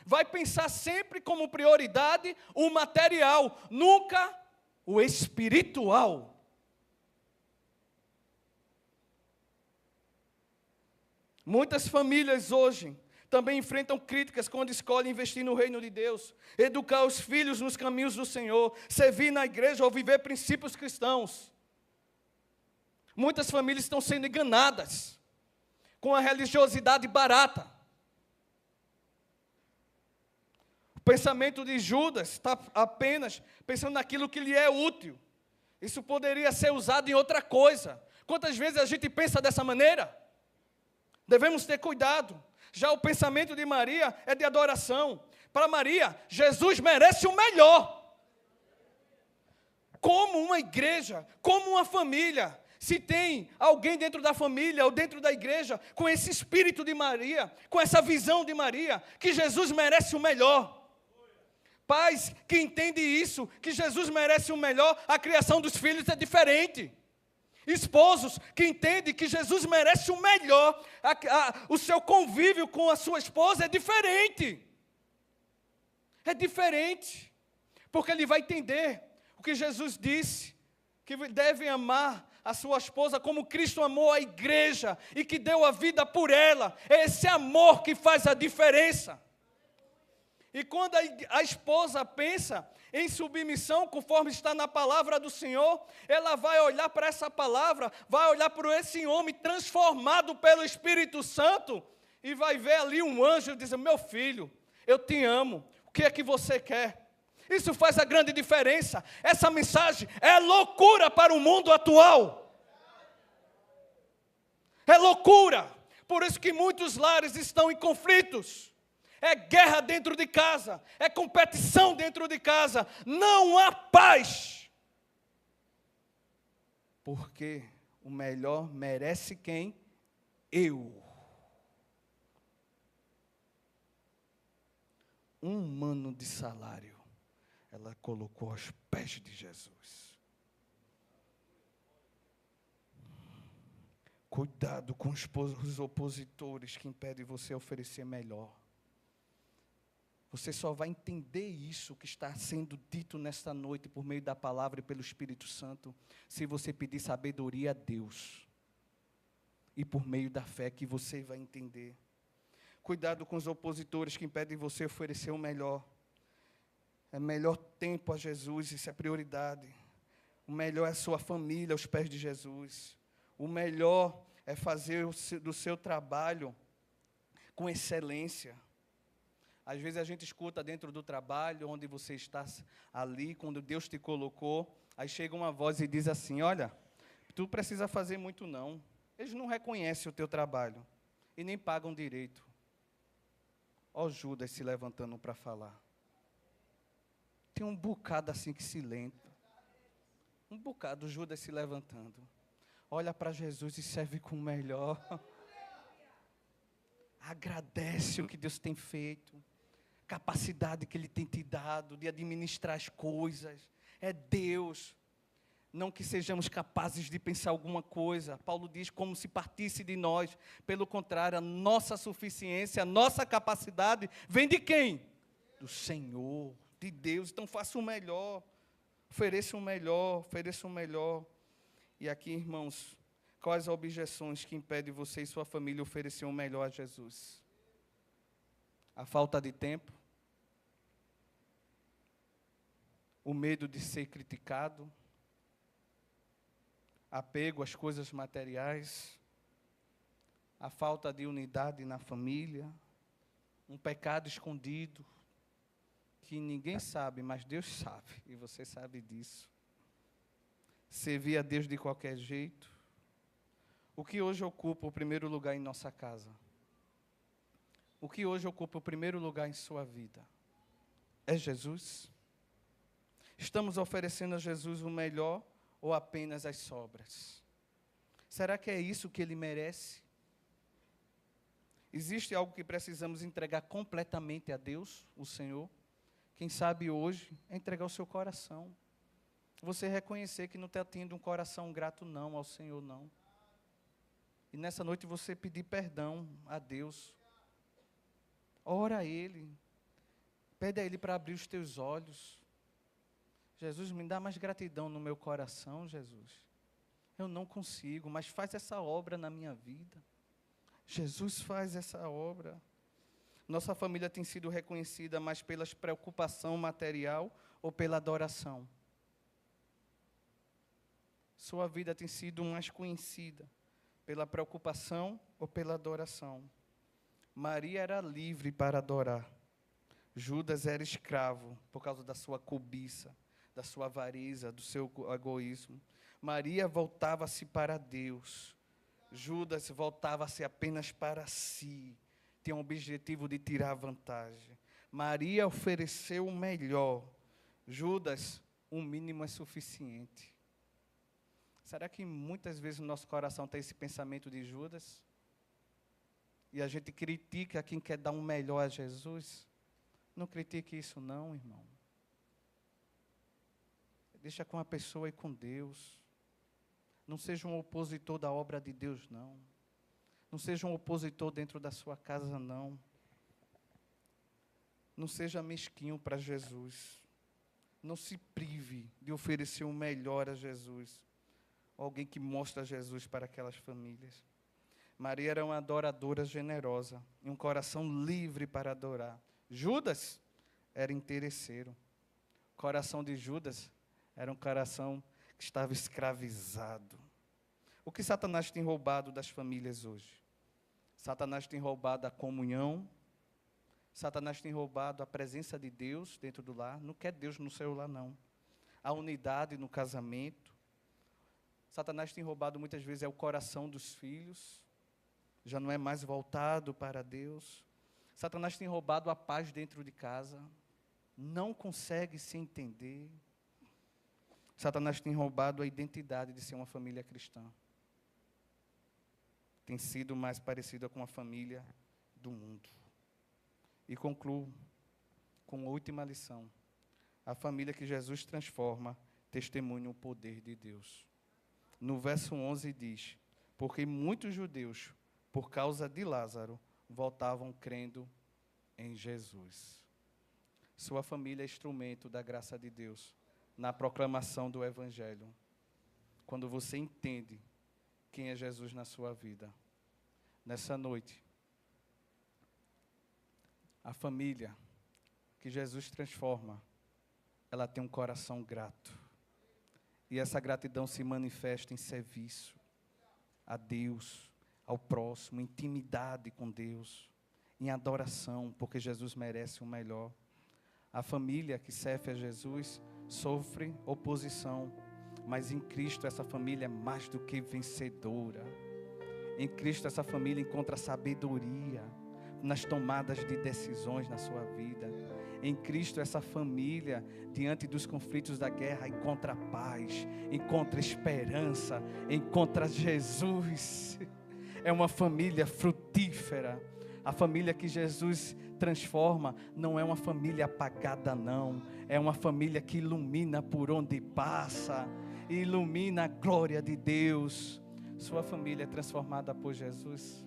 Vai pensar sempre como prioridade o material, nunca o espiritual. Muitas famílias hoje também enfrentam críticas quando escolhem investir no reino de Deus, educar os filhos nos caminhos do Senhor, servir na igreja ou viver princípios cristãos. Muitas famílias estão sendo enganadas com a religiosidade barata. O pensamento de Judas está apenas pensando naquilo que lhe é útil. Isso poderia ser usado em outra coisa. Quantas vezes a gente pensa dessa maneira? Devemos ter cuidado. Já o pensamento de Maria é de adoração. Para Maria, Jesus merece o melhor. Como uma igreja, como uma família, se tem alguém dentro da família ou dentro da igreja com esse espírito de Maria, com essa visão de Maria, que Jesus merece o melhor. Pais que entendem isso, que Jesus merece o melhor, a criação dos filhos é diferente. Esposos que entendem que Jesus merece o melhor, o seu convívio com a sua esposa é diferente. É diferente, porque ele vai entender o que Jesus disse, que devem amar a sua esposa como Cristo amou a igreja e que deu a vida por ela. É esse amor que faz a diferença. E quando a esposa pensa em submissão, conforme está na palavra do Senhor, ela vai olhar para essa palavra, vai olhar para esse homem transformado pelo Espírito Santo e vai ver ali um anjo e dizer: meu filho, eu te amo, o que é que você quer? Isso faz a grande diferença. Essa mensagem é loucura para o mundo atual. É loucura. Por isso que muitos lares estão em conflitos. É guerra dentro de casa, é competição dentro de casa, não há paz. Porque o melhor merece quem? Eu. Um mano de salário, ela colocou aos pés de Jesus. Cuidado com os opositores que impedem você oferecer melhor. Você só vai entender isso que está sendo dito nesta noite por meio da palavra e pelo Espírito Santo, se você pedir sabedoria a Deus. E por meio da fé que você vai entender. Cuidado com os opositores que impedem você oferecer o melhor. É melhor tempo a Jesus, isso é prioridade. O melhor é a sua família aos pés de Jesus. O melhor é fazer do seu trabalho com excelência. Às vezes a gente escuta dentro do trabalho, onde você está ali, quando Deus te colocou, aí chega uma voz e diz assim, olha, tu precisa fazer muito não. Eles não reconhecem o teu trabalho e nem pagam direito. Ó Judas se levantando para falar. Tem um bocado assim que se lenta. Um bocado, Judas se levantando. Olha para Jesus e serve com o melhor. Agradece o que Deus tem feito. Capacidade que Ele tem te dado de administrar as coisas. É Deus. Não que sejamos capazes de pensar alguma coisa. Paulo diz como se partisse de nós. Pelo contrário, a nossa suficiência, a nossa capacidade vem de quem? Do Senhor, de Deus. Então faça o melhor. Ofereça o melhor, ofereça o melhor. E aqui, irmãos, quais objeções que impedem você e sua família oferecer o melhor a Jesus? A falta de tempo, o medo de ser criticado, apego às coisas materiais, a falta de unidade na família, um pecado escondido, que ninguém sabe, mas Deus sabe, e você sabe disso. Servir a Deus de qualquer jeito. O que hoje ocupa o primeiro lugar em nossa casa? O que hoje ocupa o primeiro lugar em sua vida? É Jesus? Estamos oferecendo a Jesus o melhor ou apenas as sobras? Será que é isso que Ele merece? Existe algo que precisamos entregar completamente a Deus, o Senhor? Quem sabe hoje é entregar o seu coração. Você reconhecer que não está tendo um coração grato não ao Senhor não. E nessa noite você pedir perdão a Deus. Ora a Ele. Pede a Ele para abrir os teus olhos. Jesus, me dá mais gratidão no meu coração, Jesus. Eu não consigo, mas faz essa obra na minha vida. Jesus faz essa obra. Nossa família tem sido reconhecida mais pela preocupação material ou pela adoração? Sua vida tem sido mais conhecida pela preocupação ou pela adoração? Maria era livre para adorar. Judas era escravo por causa da sua cobiça, da sua avareza, do seu egoísmo. Maria voltava-se para Deus. Judas voltava-se apenas para si. Tinha o objetivo de tirar vantagem. Maria ofereceu o melhor. Judas, o mínimo é suficiente. Será que muitas vezes no nosso coração tem esse pensamento de Judas? E a gente critica quem quer dar um melhor a Jesus? Não critique isso não, irmão. Deixa com a pessoa e com Deus. Não seja um opositor da obra de Deus, não. Não seja um opositor dentro da sua casa, não. Não seja mesquinho para Jesus. Não se prive de oferecer o melhor a Jesus. Alguém que mostra Jesus para aquelas famílias. Maria era uma adoradora generosa, e um coração livre para adorar. Judas era interesseiro. O coração de Judas era um coração que estava escravizado. O que Satanás tem roubado das famílias hoje? Satanás tem roubado a comunhão. Satanás tem roubado a presença de Deus dentro do lar. Não quer Deus no seu lar, não. A unidade no casamento. Satanás tem roubado muitas vezes o coração dos filhos. Já não é mais voltado para Deus. Satanás tem roubado a paz dentro de casa. Não consegue se entender. Satanás tem roubado a identidade de ser uma família cristã. Tem sido mais parecida com a família do mundo. E concluo com a última lição. A família que Jesus transforma testemunha o poder de Deus. No verso 11 diz: porque muitos judeus, por causa de Lázaro, voltavam crendo em Jesus. Sua família é instrumento da graça de Deus na proclamação do Evangelho. Quando você entende quem é Jesus na sua vida, nessa noite, a família que Jesus transforma, ela tem um coração grato. E essa gratidão se manifesta em serviço a Deus, ao próximo, intimidade com Deus, em adoração, porque Jesus merece o melhor. A família que serve a Jesus sofre oposição, mas em Cristo essa família é mais do que vencedora. Em Cristo essa família encontra sabedoria nas tomadas de decisões na sua vida. Em Cristo essa família, diante dos conflitos da guerra, encontra paz, encontra esperança, encontra Jesus. É uma família frutífera. A família que Jesus transforma não é uma família apagada, não. É uma família que ilumina por onde passa, ilumina a glória de Deus. Sua família é transformada por Jesus.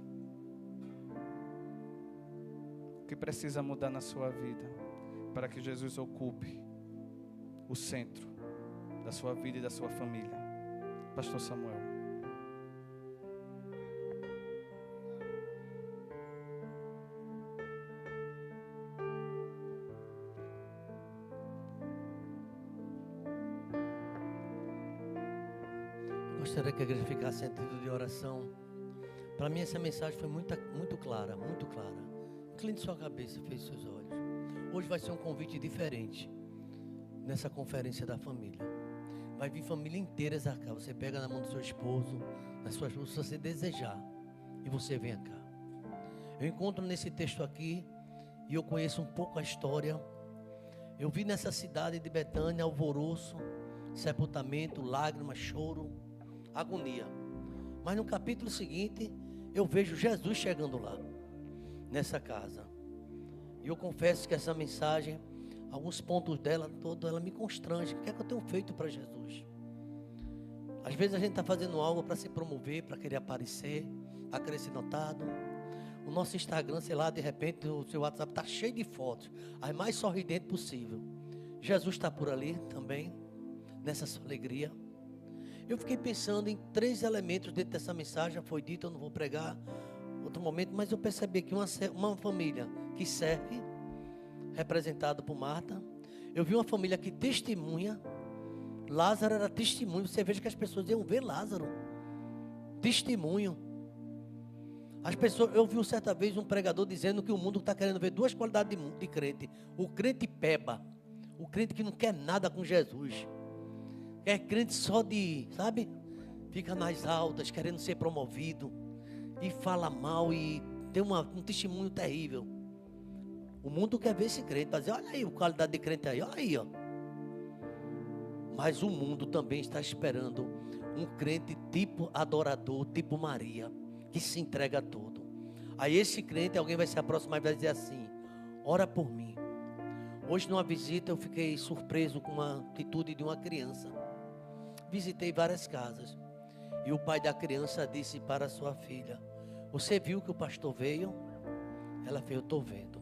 O que precisa mudar na sua vida para que Jesus ocupe o centro da sua vida e da sua família? Pastor Samuel. Gostaria que a igreja ficasse em atitude de oração. Para mim essa mensagem foi muito clara, muito clara. Incline sua cabeça, feche seus olhos. Hoje vai ser um convite diferente nessa conferência da família. Vai vir família inteira cá. Você pega na mão do seu esposo, na sua esposa, se você desejar, e você vem cá. Eu encontro nesse texto aqui, e eu conheço um pouco a história. Eu vi nessa cidade de Betânia alvoroço, sepultamento, lágrimas, choro, agonia. Mas no capítulo seguinte, eu vejo Jesus chegando lá, nessa casa. E eu confesso que essa mensagem, alguns pontos dela, ela me constrange. O que é que eu tenho feito para Jesus? Às vezes a gente está fazendo algo para se promover, para querer aparecer, para querer ser notado. O nosso Instagram, sei lá, de repente o seu WhatsApp está cheio de fotos, as mais sorridentes possível. Jesus está por ali também, nessa sua alegria. Eu fiquei pensando em 3 elementos dentro dessa mensagem. Foi dito, eu não vou pregar outro momento, mas eu percebi que uma família que serve, representada por Marta. Eu vi uma família que testemunha. Lázaro era testemunho. Você veja que as pessoas iam ver Lázaro. Testemunho. As pessoas, eu vi certa vez um pregador dizendo que o mundo está querendo ver 2 qualidades de crente. O crente peba, o crente que não quer nada com Jesus. É crente só de, sabe? Fica nas altas, querendo ser promovido. E fala mal e tem um testemunho terrível. O mundo quer ver esse crente, para dizer, olha aí a qualidade de crente aí, olha aí, ó. Mas o mundo também está esperando um crente tipo adorador, tipo Maria, que se entrega a tudo. Aí esse crente, alguém vai se aproximar e vai dizer assim, ora por mim. Hoje numa visita eu fiquei surpreso com uma atitude de uma criança. Visitei várias casas. E o pai da criança disse para a sua filha, você viu que o pastor veio? Ela fez, eu estou vendo.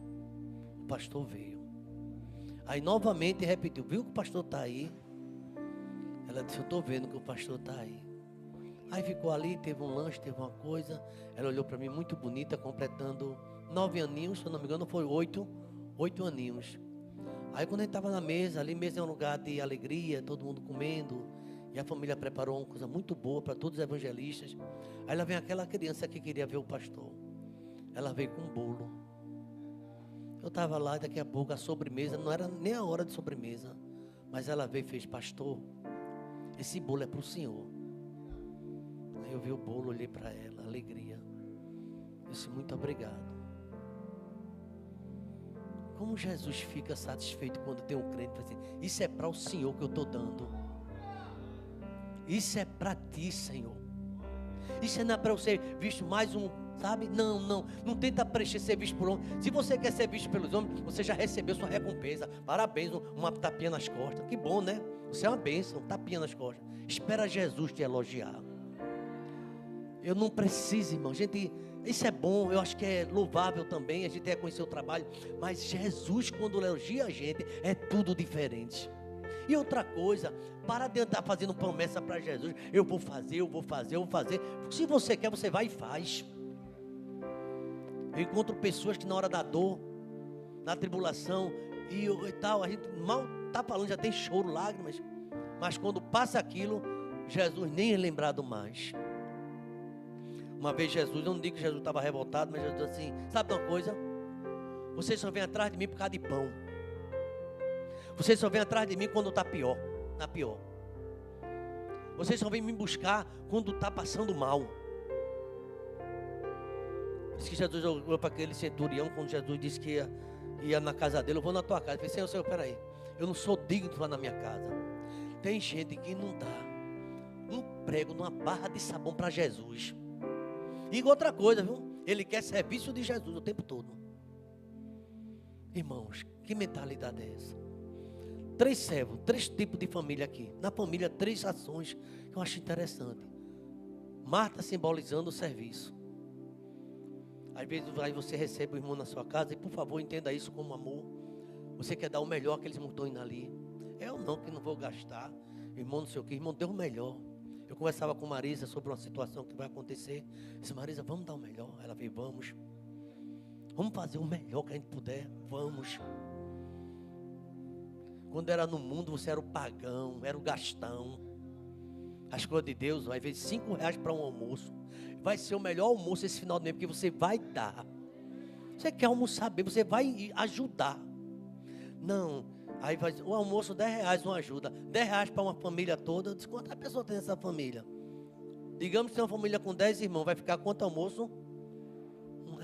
O pastor veio. Aí novamente repetiu, viu que o pastor está aí? Ela disse, eu estou vendo que o pastor está aí. Aí ficou ali, teve um lanche, teve uma coisa. Ela olhou para mim muito bonita, completando 9 aninhos, se eu não me engano foi 8 aninhos. Aí quando a gente estava na mesa, ali mesa é um lugar de alegria, todo mundo comendo. E a família preparou uma coisa muito boa para todos os evangelistas. Aí lá vem aquela criança que queria ver o pastor. Ela veio com um bolo. Eu estava lá, daqui a pouco a sobremesa, não era nem a hora de sobremesa. Mas ela veio e fez, pastor, esse bolo é para o senhor. Aí eu vi o bolo, olhei para ela, alegria. Eu disse, muito obrigado. Como Jesus fica satisfeito quando tem um crente, assim, isso é para o senhor que eu estou dando. Isso é para ti, Senhor. Isso não é para eu ser visto mais um, sabe? Não tenta preencher ser visto por homem. Se você quer ser visto pelos homens, você já recebeu sua recompensa. Parabéns, uma tapinha nas costas. Que bom, né? Você é uma bênção, tapinha nas costas. Espera Jesus te elogiar. Eu não preciso, irmão. Gente, isso é bom, eu acho que é louvável também, a gente reconhecer o trabalho. Mas Jesus, quando elogia a gente, é tudo diferente. E outra coisa, para de andar fazendo promessa para Jesus. Eu vou fazer, eu vou fazer, eu vou fazer. Se você quer, você vai e faz. Eu encontro pessoas que na hora da dor, na tribulação e tal, a gente mal está falando, já tem choro, lágrimas. Mas quando passa aquilo, Jesus nem é lembrado mais. Uma vez Jesus, eu não digo que Jesus estava revoltado, mas Jesus disse assim: sabe de uma coisa? Vocês só vêm atrás de mim por causa de pão. Vocês só vêm atrás de mim quando está pior, na pior. Vocês só vêm me buscar quando está passando mal. Diz que Jesus olhou para aquele centurião, quando Jesus disse que ia na casa dele: eu vou na tua casa. Eu falei: Senhor, peraí, eu não sou digno de ir na minha casa. Tem gente que não dá um prego numa barra de sabão para Jesus. E outra coisa, viu? Ele quer serviço de Jesus o tempo todo. Irmãos, que mentalidade é essa? 3 servos, 3 tipos de família aqui. Na família, 3 ações que eu acho interessante. Marta simbolizando o serviço. Às vezes aí você recebe o irmão na sua casa e, por favor, entenda isso como amor. Você quer dar o melhor que eles estão indo ali. Eu não, que não vou gastar. Irmão, não sei o que, irmão, deu o melhor. Eu conversava com Marisa sobre uma situação que vai acontecer. Eu disse: Marisa, vamos dar o melhor. Ela veio: vamos. Vamos fazer o melhor que a gente puder. Vamos. Quando era no mundo, você era o pagão, era o gastão. As coisas de Deus, vai ver R$5 para um almoço. Vai ser o melhor almoço esse final de mês, porque você vai dar. Você quer almoçar bem, você vai ajudar. Não, aí vai o almoço R$10, uma ajuda. R$10 para uma família toda. Diz: quantas pessoas tem nessa família? Digamos que tem uma família com 10 irmãos, vai ficar quanto almoço? R$1.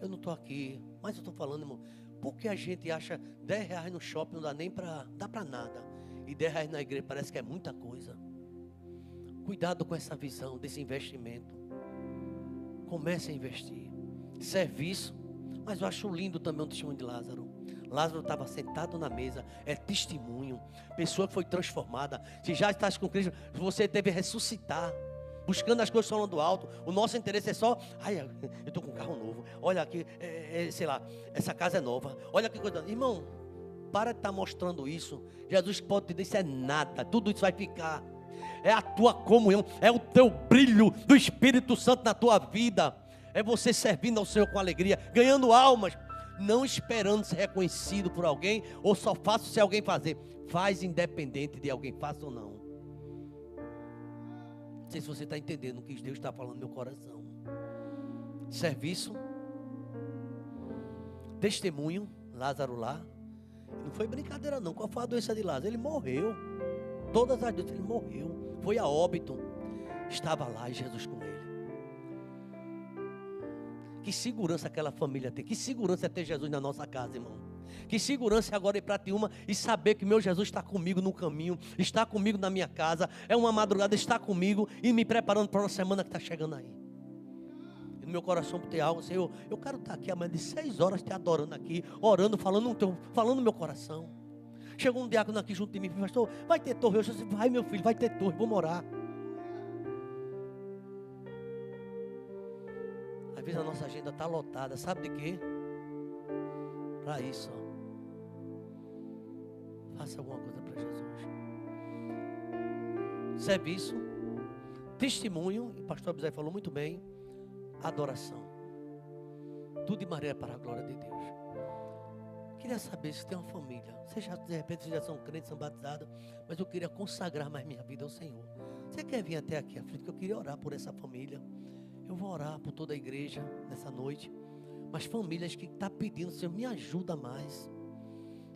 Eu não estou aqui, mas eu estou falando, irmão. Porque a gente acha R$10 no shopping não dá nem para nada. E R$10 na igreja parece que é muita coisa. Cuidado com essa visão, desse investimento. Comece a investir. Serviço. Mas eu acho lindo também o testemunho de Lázaro. Lázaro estava sentado na mesa. É testemunho. Pessoa que foi transformada. Se já estás com Cristo, você deve ressuscitar. Buscando as coisas falando alto. O nosso interesse é só: ai, eu estou com um carro novo. Olha aqui, sei lá, essa casa é nova. Olha que coisa. Irmão, para de estar mostrando isso. Jesus pode te dizer: isso é nada. Tudo isso vai ficar. É a tua comunhão. É o teu brilho do Espírito Santo na tua vida. É você servindo ao Senhor com alegria. Ganhando almas. Não esperando ser reconhecido por alguém. Ou só faço se alguém fazer. Faz independente de alguém faça ou não. Não sei se você está entendendo o que Deus está falando no meu coração. Serviço. Testemunho. Lázaro lá. Não foi brincadeira não. Qual foi a doença de Lázaro? Ele morreu. Todas as doenças, ele morreu. Foi a óbito. Estava lá e Jesus com ele. Que segurança aquela família tem. Que segurança é ter Jesus na nossa casa, irmão. Que segurança é agora ir para Tiúma e saber que meu Jesus está comigo no caminho, está comigo na minha casa, é uma madrugada, está comigo e me preparando para uma semana que está chegando aí. E no meu coração ter algo, Senhor, eu quero estar aqui amanhã de 6 horas te adorando aqui, orando, falando no meu coração. Chegou um diácono aqui junto de mim: pastor, vai ter torre? Eu disse: vai, meu filho, vai ter torre, vamos orar. Às vezes a nossa agenda está lotada, sabe de quê? Para isso, ó. Faça alguma coisa para Jesus. Serviço, testemunho, e o pastor Abisai falou muito bem, adoração. Tudo de maneira para a glória de Deus. Queria saber se tem uma família. Você já, de repente, vocês já são crentes, são batizados, mas eu queria consagrar mais minha vida ao Senhor. Você quer vir até aqui à frente, que eu queria orar por essa família. Eu vou orar por toda a igreja nessa noite. Mas famílias que estão pedindo: Senhor, me ajuda mais.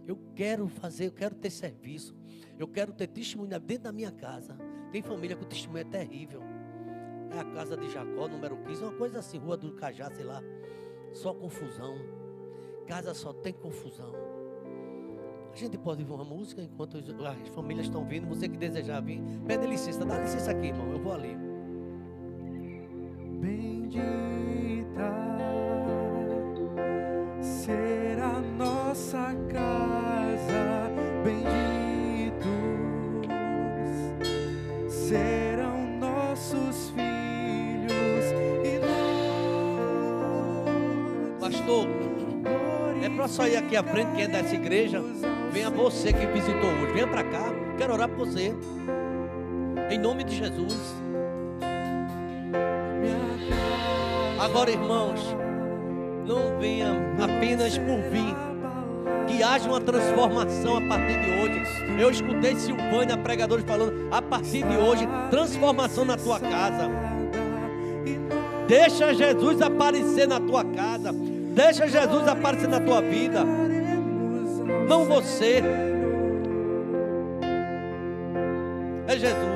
Eu quero fazer, eu quero ter serviço. Eu quero ter testemunho dentro da minha casa. Tem família que o testemunho é terrível. É a casa de Jacó, número 15, uma coisa assim, Rua do Cajá, sei lá. Só confusão. Casa só tem confusão. A gente pode ouvir uma música enquanto as famílias estão vindo. Você que desejar vir, pede licença, dá licença aqui, irmão, eu vou ali. Bendita será nossa casa, benditos serão nossos filhos. Pastor, é para sair aqui à frente, quem é dessa igreja. Venha você que visitou hoje, venha para cá, quero orar por você. Em nome de Jesus. Agora, irmãos, não venha apenas por vir, que haja uma transformação a partir de hoje. Eu escutei Silvânia, pregadores falando, a partir de hoje, transformação na tua casa. Deixa Jesus aparecer na tua casa. Deixa Jesus aparecer na tua vida. Não você. É Jesus.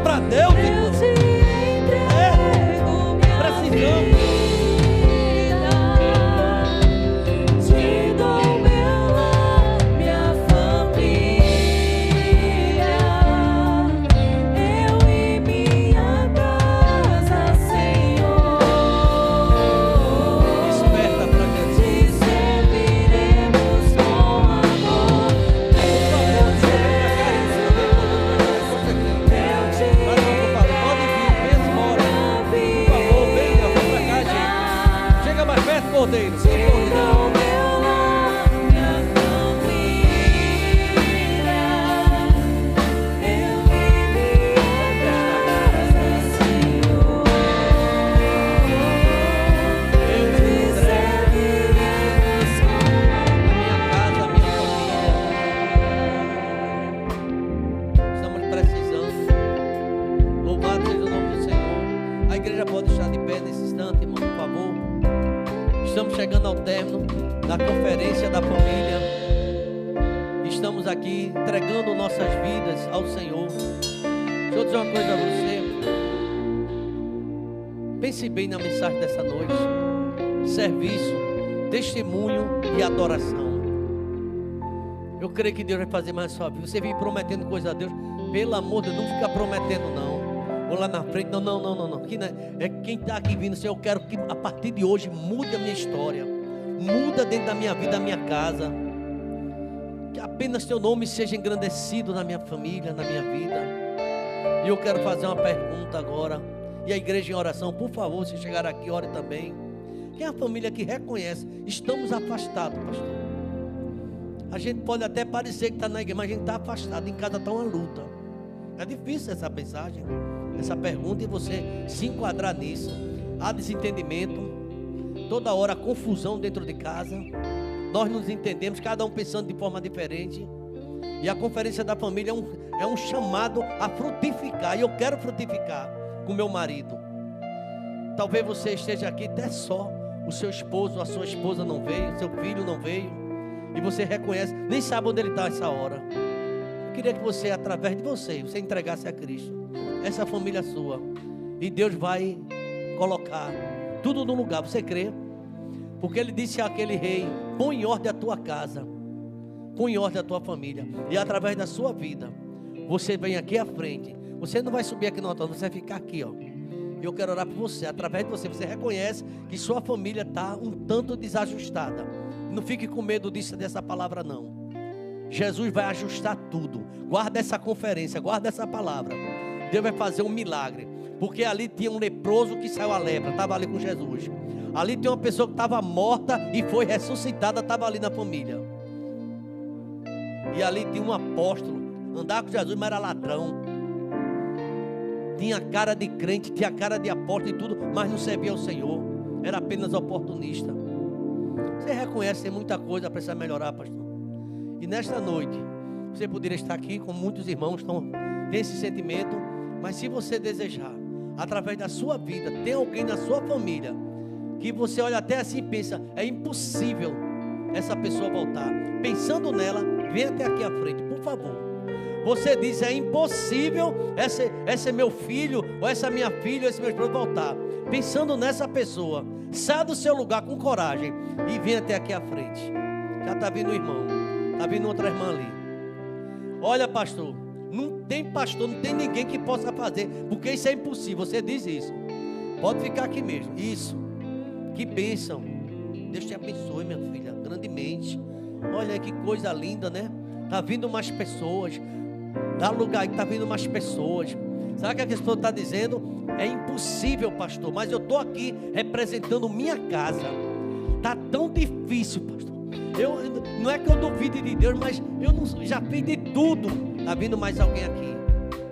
Para Deus, irmão. Precisamos. Te dou meu lar, minha família, eu e minha casa, Senhor. Desperta para Jesus. Te serviremos com amor. Cordeiro, Te dou meu lar, minha família, eu e minha casa, Senhor. eu te Serviremos com minha casa, minha família. Estamos precisando. Louvado seja o nome do Senhor. A igreja pode estar de pé nesse instante, irmão, por favor. Estamos chegando ao término da conferência da família. Estamos aqui entregando nossas vidas ao Senhor. Deixa eu dizer uma coisa a você. Pense bem na mensagem dessa noite. Serviço, testemunho e adoração. Eu creio que Deus vai fazer mais sua vida. Você vem prometendo coisa a Deus. Pelo amor de Deus, não fica prometendo não. Ou lá na frente, não. É quem está aqui vindo, Senhor, eu quero que a partir de hoje mude a minha história. Muda dentro da minha vida, da minha casa. Que apenas teu nome seja engrandecido na minha família, na minha vida. E eu quero fazer uma pergunta agora. E a igreja em oração, por favor, se chegar aqui, ore também. Quem é a família que reconhece? Estamos afastados, pastor. A gente pode até parecer que está na igreja, mas a gente está afastado. Em casa está uma luta. É difícil essa mensagem, essa pergunta, e você se enquadrar nisso. Há desentendimento, toda hora confusão dentro de casa. Nós nos entendemos, cada um pensando de forma diferente. E a conferência da família é um chamado a frutificar. E eu quero frutificar com meu marido. Talvez você esteja aqui até só. O seu esposo, a sua esposa não veio, seu filho não veio. E você reconhece, nem sabe onde ele está essa hora. Eu queria que você, através de você entregasse a Cristo. Essa família sua. E Deus vai colocar tudo no lugar. Você crê? Porque ele disse àquele rei: põe em ordem a tua casa, põe em ordem a tua família. E através da sua vida, você vem aqui à frente. Você não vai subir aqui no altar, você vai ficar aqui, ó. E eu quero orar por você. Através de você, você reconhece que sua família está um tanto desajustada. Não fique com medo dessa palavra, não. Jesus vai ajustar tudo. Guarda essa conferência, guarda essa palavra. Deus vai fazer um milagre. Porque ali tinha um leproso que saiu a lepra, estava ali com Jesus. Ali tem uma pessoa que estava morta e foi ressuscitada, estava ali na família. E ali tinha um apóstolo, andava com Jesus, mas era ladrão. Tinha cara de crente, tinha cara de apóstolo e tudo, mas não servia ao Senhor. Era apenas oportunista. Você reconhece que tem muita coisa para precisar melhorar, pastor. E nesta noite, você poderia estar aqui com muitos irmãos, tem esse sentimento. Mas se você desejar, através da sua vida, tem alguém na sua família que você olha até assim e pensa: é impossível essa pessoa voltar. Pensando nela, vem até aqui à frente, por favor. você diz: é impossível esse é meu filho, ou essa minha filha, ou esse meu esposo voltar. Pensando nessa pessoa, saia do seu lugar com coragem e venha até aqui à frente. Já está vindo um irmão, está vindo outra irmã ali. Olha, pastor, não tem pastor, não tem ninguém que possa fazer, porque isso é impossível. Você diz isso. Pode ficar aqui mesmo. Isso. Que bênção. Deus te abençoe, minha filha, grandemente. Olha aí que coisa linda, né? Está vindo mais pessoas. Dá lugar aí que está vindo mais pessoas. Sabe o que a pessoa está dizendo? É impossível, pastor, mas eu estou aqui representando minha casa. Está tão difícil, pastor. Não é que eu duvide de Deus, mas já fiz de tudo. Está vindo mais alguém aqui.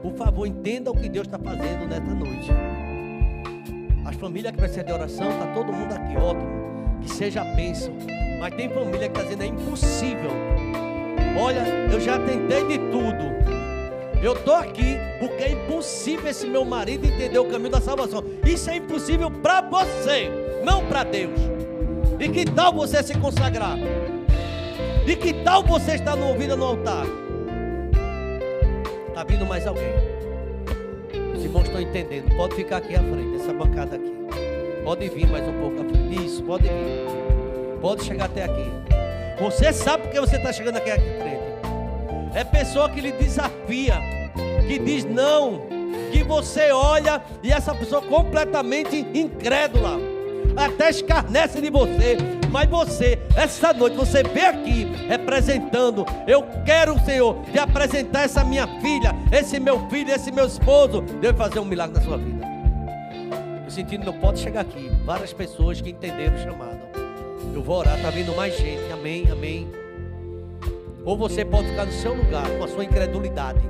Por favor, entenda o que Deus está fazendo nesta noite. As famílias que precisam de oração, está todo mundo aqui, ótimo. Que seja bênção. Mas tem família que está dizendo: é impossível. Olha, eu já tentei de tudo. Eu estou aqui porque é impossível esse meu marido entender o caminho da salvação. Isso é impossível para você, não para Deus. E que tal você se consagrar? E que tal você estar no ouvido no altar? Está vindo mais alguém. Os irmãos estão entendendo. Pode ficar aqui à frente, essa bancada aqui. Pode vir mais um pouco à frente. Isso, pode vir. Pode chegar até aqui. Você sabe porque você está chegando aqui à frente. É pessoa que lhe desafia, que diz não, que você olha e essa pessoa completamente incrédula, até escarnece de você. Mas você, essa noite, você veio aqui representando: eu quero, Senhor, te apresentar essa minha filha, esse meu filho, esse meu esposo. Deus vai fazer um milagre na sua vida. Eu sentindo, não pode chegar aqui. Várias pessoas que entenderam o chamado. Eu vou orar, está vindo mais gente. Amém, amém. Ou você pode ficar no seu lugar com a sua incredulidade,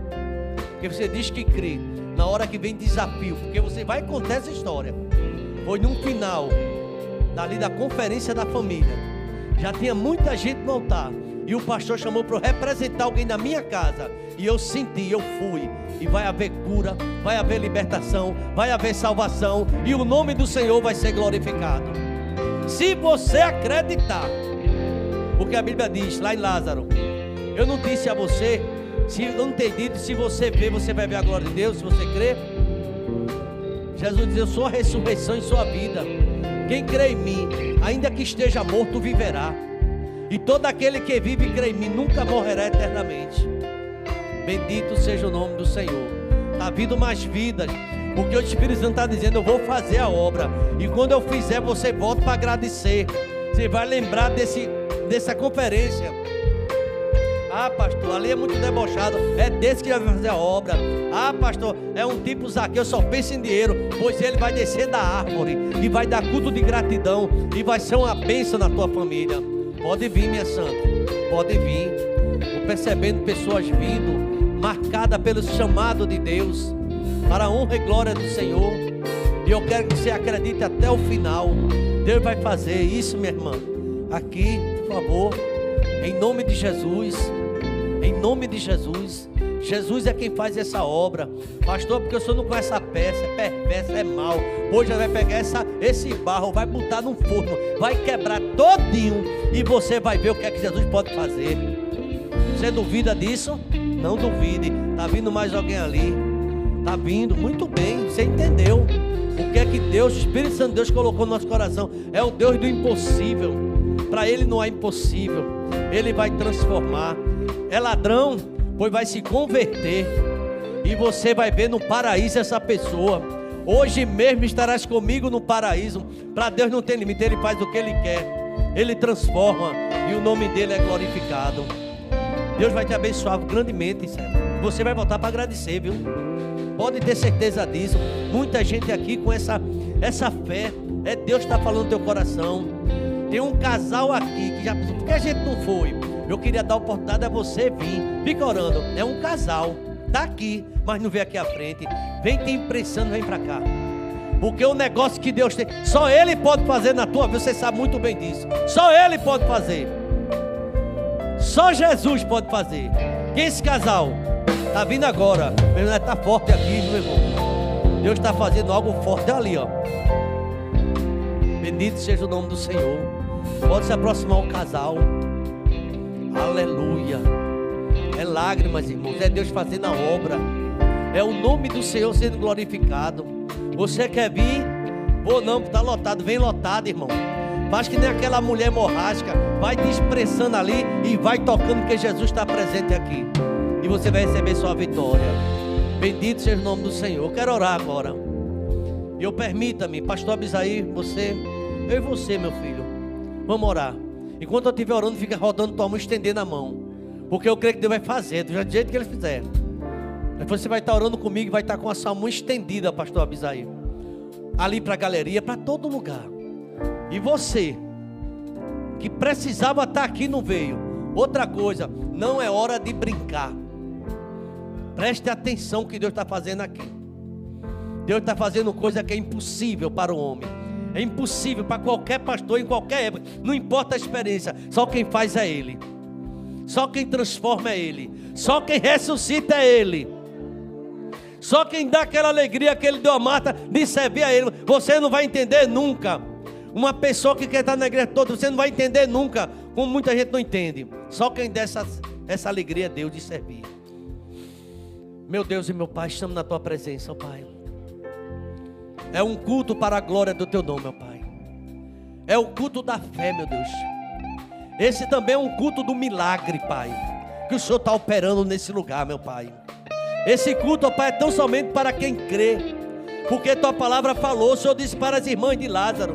porque você diz que crê. Na hora que vem desafio, porque você vai contar essa história. Foi num final dali da conferência da família. Já tinha muita gente no altar, e o pastor chamou para eu representar alguém da minha casa. E eu senti, eu fui. E vai haver cura, vai haver libertação, vai haver salvação, e o nome do Senhor vai ser glorificado. Se você acreditar, porque a Bíblia diz lá em Lázaro: eu não disse a você, eu não tenho dito, se você vê, você vai ver a glória de Deus, se você crê. Jesus diz: eu sou a ressurreição e sou a vida. Quem crê em mim, ainda que esteja morto, viverá. E todo aquele que vive e crê em mim nunca morrerá eternamente. Bendito seja o nome do Senhor. Está vindo mais vidas, porque o Espírito Santo está dizendo: eu vou fazer a obra. E quando eu fizer, você volta para agradecer. Você vai lembrar dessa conferência. Ah, pastor, ali é muito debochado. É desse que vai fazer a obra. Ah, pastor, é um tipo Zaqueu, só pensa em dinheiro. Pois ele vai descer da árvore e vai dar culto de gratidão, e vai ser uma bênção na tua família. Pode vir, minha santa, pode vir. Estou percebendo pessoas vindo, marcadas pelo chamado de Deus, para a honra e glória do Senhor. E eu quero que você acredite até o final. Deus vai fazer isso, minha irmã. Aqui, por favor, em nome de Jesus. Em nome de Jesus. Jesus é quem faz essa obra. Pastor, porque o senhor não conhece essa peça, é perversa, é mal. Hoje vai pegar esse barro, vai botar no forno, vai quebrar todinho, e você vai ver o que é que Jesus pode fazer. Você duvida disso? Não duvide. Está vindo mais alguém ali. Está vindo, muito bem. Você entendeu o que é que Deus, o Espírito Santo de Deus colocou no nosso coração. É o Deus do impossível. Para Ele não há impossível. Ele vai transformar. É ladrão, pois vai se converter, e você vai ver no paraíso essa pessoa. Hoje mesmo estarás comigo no paraíso. Para Deus não tem limite, Ele faz o que Ele quer. Ele transforma, e o nome dEle é glorificado. Deus vai te abençoar grandemente, Senhor. Você vai voltar para agradecer, viu? Pode ter certeza disso. Muita gente aqui com essa fé. É Deus que está falando no teu coração. Tem um casal aqui que já, porque a gente não foi. Eu queria dar a oportunidade a você vir. Fica orando. É um casal, está aqui, mas não vem aqui à frente. Vem te impressando, vem para cá. Porque o negócio que Deus tem, só Ele pode fazer na tua vida. Você sabe muito bem disso. Só Ele pode fazer. Só Jesus pode fazer. Quem é esse casal? Está vindo agora. Meu irmão, está forte aqui, meu irmão. Deus está fazendo algo forte ali, ó. Bendito seja o nome do Senhor. Pode se aproximar o casal. Aleluia. É lágrimas, irmãos. É Deus fazendo a obra. É o nome do Senhor sendo glorificado. Você quer vir? Ou não, está lotado. Vem lotado, irmão. Faz que nem aquela mulher hemorrágica. Vai te expressando ali e vai tocando, porque Jesus está presente aqui. E você vai receber sua vitória. Bendito seja o nome do Senhor. Eu quero orar agora. E eu permita-me, pastor Abisaí, você, eu e você, meu filho, vamos orar. Enquanto eu estiver orando, fica rodando tua mão, estendendo a mão. Porque eu creio que Deus vai fazer, do jeito que Ele fizer. Depois você vai estar orando comigo e vai estar com a sua mão estendida, pastor Abisaí. Ali para a galeria, para todo lugar. E você, que precisava estar aqui, não veio. Outra coisa, não é hora de brincar. Preste atenção que Deus está fazendo aqui. Deus está fazendo coisa que é impossível para o homem. É impossível para qualquer pastor em qualquer época. Não importa a experiência. Só quem faz é Ele. Só quem transforma é Ele. Só quem ressuscita é Ele. Só quem dá aquela alegria que Ele deu a Marta de servir a Ele. Você não vai entender nunca. Uma pessoa que quer estar na igreja toda, você não vai entender nunca. Como muita gente não entende. Só quem dá essa alegria é Deus de servir. Meu Deus e meu Pai, estamos na Tua presença, ó Pai. É um culto para a glória do Teu nome, ó Pai. É o culto da fé, meu Deus. Esse também é um culto do milagre, Pai, que o Senhor está operando nesse lugar, meu Pai. Esse culto, ó Pai, é tão somente para quem crê. Porque Tua palavra falou, o Senhor disse para as irmãs de Lázaro: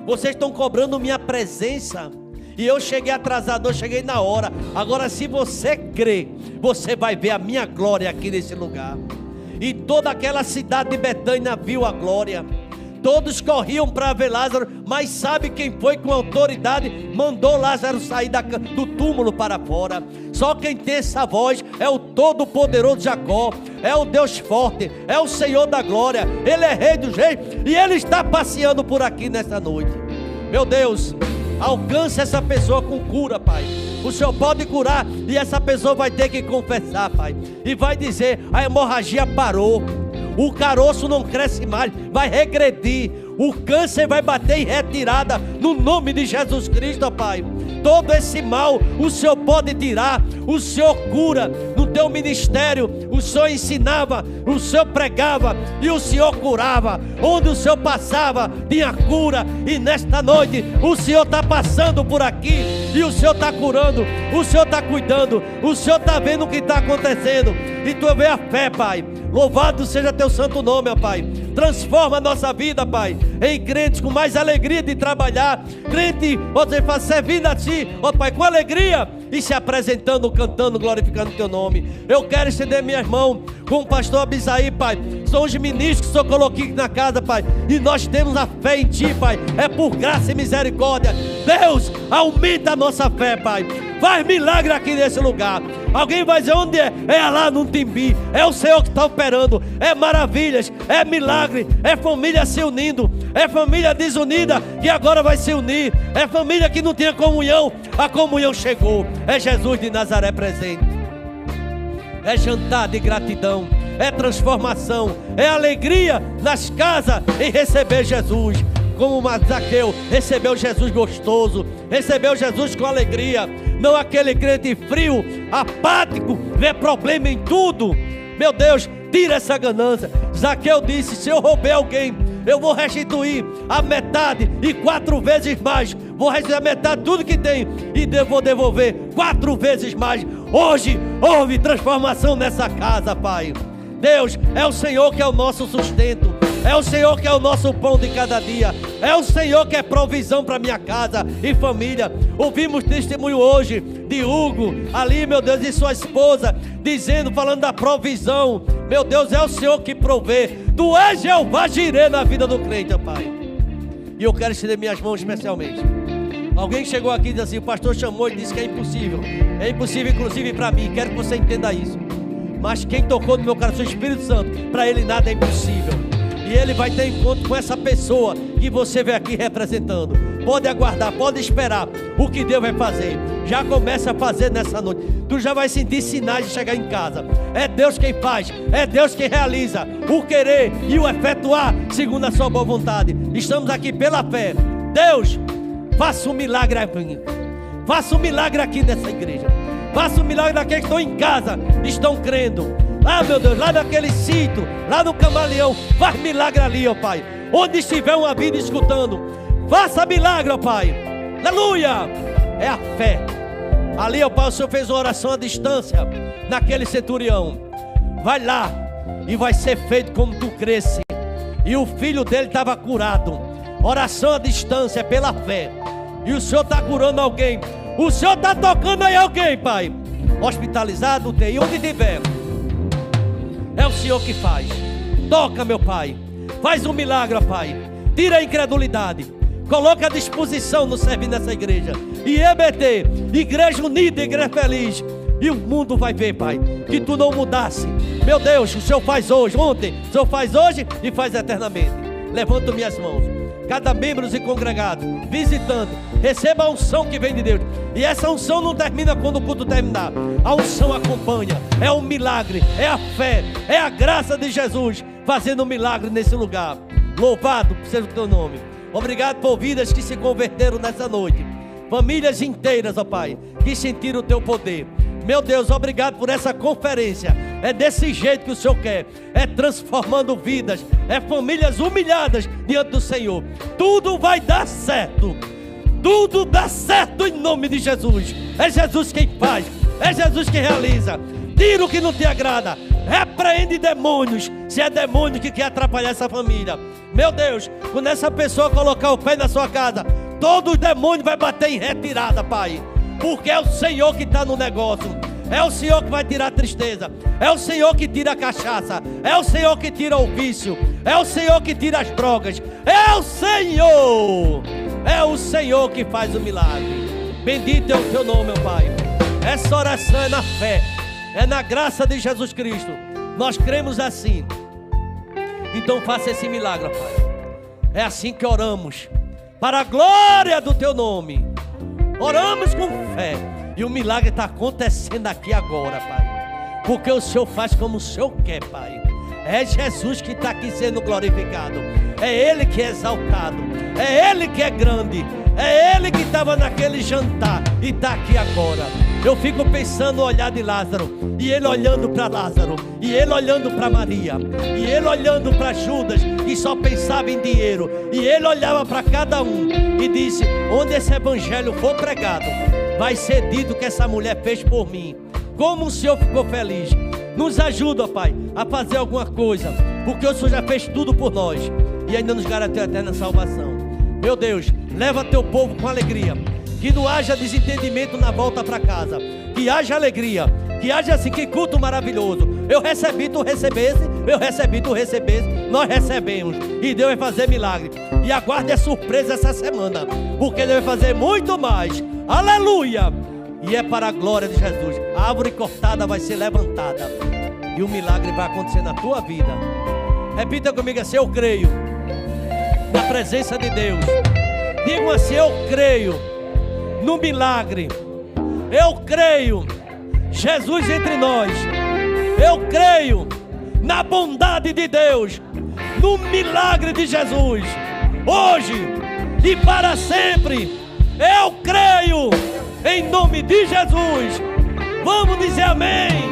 vocês estão cobrando minha presença. E eu cheguei atrasado, eu cheguei na hora. Agora se você crê, você vai ver a minha glória aqui nesse lugar. E toda aquela cidade de Betânia viu a glória. Todos corriam para ver Lázaro. Mas sabe quem foi com autoridade mandou Lázaro sair do túmulo para fora? Só quem tem essa voz é o Todo-Poderoso Jacó. É o Deus forte, é o Senhor da glória. Ele é Rei dos Reis e Ele está passeando por aqui nessa noite. Meu Deus, alcance essa pessoa com cura, Pai. O Senhor pode curar e essa pessoa vai ter que confessar, Pai. E vai dizer: a hemorragia parou. O caroço não cresce mais, vai regredir. O câncer vai bater em retirada no nome de Jesus Cristo, Pai. Todo esse mal o Senhor pode tirar. O Senhor cura. No teu ministério o Senhor ensinava, o Senhor pregava e o Senhor curava. Onde o Senhor passava tinha cura. E nesta noite o Senhor está passando por aqui e o Senhor está curando, o Senhor está cuidando, o Senhor está vendo o que está acontecendo. E tu vê a fé, Pai. Louvado seja teu santo nome, ó Pai. Transforma a nossa vida, Pai, em crentes com mais alegria de trabalhar. Crente, você faz servindo a Ti, ó Pai, com alegria e se apresentando, cantando, glorificando o Teu nome. Eu quero estender minhas mãos com o pastor Abisaí, Pai. São os ministros que o Senhor colocou aqui na casa, Pai. E nós temos a fé em Ti, Pai. É por graça e misericórdia. Deus, aumenta a nossa fé, Pai. Faz milagre aqui nesse lugar. Alguém vai dizer: onde é? É lá no Timbi. É o Senhor que está operando. É maravilhas, é milagre. É família se unindo. É família desunida que agora vai se unir. É família que não tinha comunhão. A comunhão chegou. É Jesus de Nazaré presente. É jantar de gratidão. É transformação. É alegria nas casas em receber Jesus. Como Zaqueu recebeu Jesus gostoso, recebeu Jesus com alegria. Não aquele crente frio, apático, vê problema em tudo. Meu Deus, tira essa ganância. Zaqueu disse: se eu roubei alguém, eu vou restituir a metade e 4 vezes mais. Vou restituir a metade de tudo que tem e vou devolver 4 vezes mais. Hoje houve transformação nessa casa, Pai. Deus, é o Senhor que é o nosso sustento. É o Senhor que é o nosso pão de cada dia. É o Senhor que é provisão para minha casa e família. Ouvimos testemunho hoje de Hugo, ali, meu Deus, e sua esposa, dizendo, falando da provisão. Meu Deus, é o Senhor que provê. Tu és Jeová Jirê na vida do crente, Pai. E eu quero estender minhas mãos especialmente. Alguém chegou aqui e disse assim: o pastor chamou e disse que é impossível. É impossível inclusive para mim. Quero que você entenda isso. Mas quem tocou no meu coração, o Espírito Santo, para Ele nada é impossível. E Ele vai ter encontro com essa pessoa que você vê aqui representando. Pode aguardar, pode esperar o que Deus vai fazer. Já começa a fazer nessa noite. Tu já vai sentir sinais de chegar em casa. É Deus quem faz, é Deus quem realiza o querer e o efetuar segundo a sua boa vontade. Estamos aqui pela fé. Deus, faça um milagre aqui. Faça um milagre aqui nessa igreja. Faça um milagre naqueles que estão em casa, estão crendo. Ah, meu Deus, lá naquele sítio, lá no Camaleão, faz milagre ali, ó Pai. Onde estiver uma vida escutando, faça milagre, ó Pai. Aleluia! É a fé. Ali, ó Pai, o Senhor fez uma oração à distância naquele centurião. Vai lá e vai ser feito como tu cresce. E o filho dele estava curado. Oração à distância pela fé. E o Senhor está curando alguém. O Senhor está tocando aí alguém, Pai. Hospitalizado, UTI, onde tiver. É o Senhor que faz. Toca, meu Pai. Faz um milagre, ó Pai. Tira a incredulidade. Coloca à disposição no servir nessa igreja. E EBT, Igreja Unida, Igreja Feliz. E o mundo vai ver, Pai, que tu não mudasse. Meu Deus, o Senhor faz hoje, ontem, o Senhor faz hoje e faz eternamente. Levanto minhas mãos. Cada membro e congregado, visitando, receba a unção que vem de Deus. E essa unção não termina quando o culto terminar. A unção acompanha. É um milagre, é a fé, é a graça de Jesus fazendo um milagre nesse lugar. Louvado seja o teu nome. Obrigado por vidas que se converteram nessa noite. Famílias inteiras, ó Pai, que sentiram o teu poder. Meu Deus, obrigado por essa conferência. É desse jeito que o Senhor quer. É transformando vidas. É famílias humilhadas diante do Senhor. Tudo vai dar certo. Tudo dá certo em nome de Jesus. É Jesus quem faz. É Jesus quem realiza. Tira o que não te agrada. Repreende demônios. Se é demônio que quer atrapalhar essa família. Meu Deus, quando essa pessoa colocar o pé na sua casa, todo o demônio vai bater em retirada, Pai. Porque é o Senhor que está no negócio. É o Senhor que vai tirar a tristeza. É o Senhor que tira a cachaça. É o Senhor que tira o vício. É o Senhor que tira as drogas. É o Senhor. É o Senhor que faz o milagre. Bendito é o teu nome, meu Pai. Essa oração é na fé. É na graça de Jesus Cristo. Nós cremos assim. Então faça esse milagre, Pai. É assim que oramos. Para a glória do teu nome. Oramos com fé. E o milagre está acontecendo aqui agora, Pai. Porque o Senhor faz como o Senhor quer, Pai. É Jesus que está aqui sendo glorificado. É Ele que é exaltado. É Ele que é grande. É Ele que estava naquele jantar e está aqui agora. Eu fico pensando no olhar de Lázaro. E ele olhando para Lázaro. E ele olhando para Maria. E ele olhando para Judas, que só pensava em dinheiro. E ele olhava para cada um e disse: onde esse evangelho for pregado, vai ser dito que essa mulher fez por mim. Como o Senhor ficou feliz. Nos ajuda, Pai, a fazer alguma coisa. Porque o Senhor já fez tudo por nós. E ainda nos garantiu a eterna salvação. Meu Deus, leva teu povo com alegria. Que não haja desentendimento na volta para casa. Que haja alegria. Que haja assim, que culto maravilhoso. Eu recebi, tu recebesse. Eu recebi, tu recebesse. Nós recebemos. E Deus vai fazer milagre. E aguarde a surpresa essa semana. Porque Deus vai fazer muito mais. Aleluia! E é para a glória de Jesus. A árvore cortada vai ser levantada. E o milagre vai acontecer na tua vida. Repita comigo assim: eu creio na presença de Deus. Diga assim: eu creio no milagre. Eu creio Jesus entre nós. Eu creio na bondade de Deus, no milagre de Jesus, hoje e para sempre. Eu creio em nome de Jesus. Vamos dizer amém.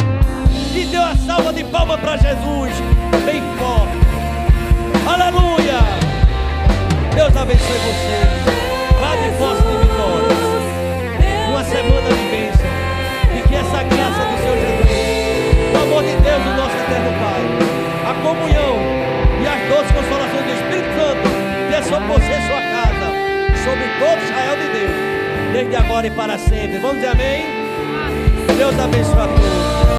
E dê uma salva de palmas para Jesus bem forte. Aleluia. Deus abençoe vocês. Vá de força de vitória. Uma semana de bênção. E que essa graça do Senhor Jesus, o amor de Deus, o nosso eterno Pai, a comunhão e as doces consolações do Espírito Santo desça sobre você e sua casa, sobre todo Israel de Deus, desde agora e para sempre. Vamos dizer amém? Deus abençoe a todos.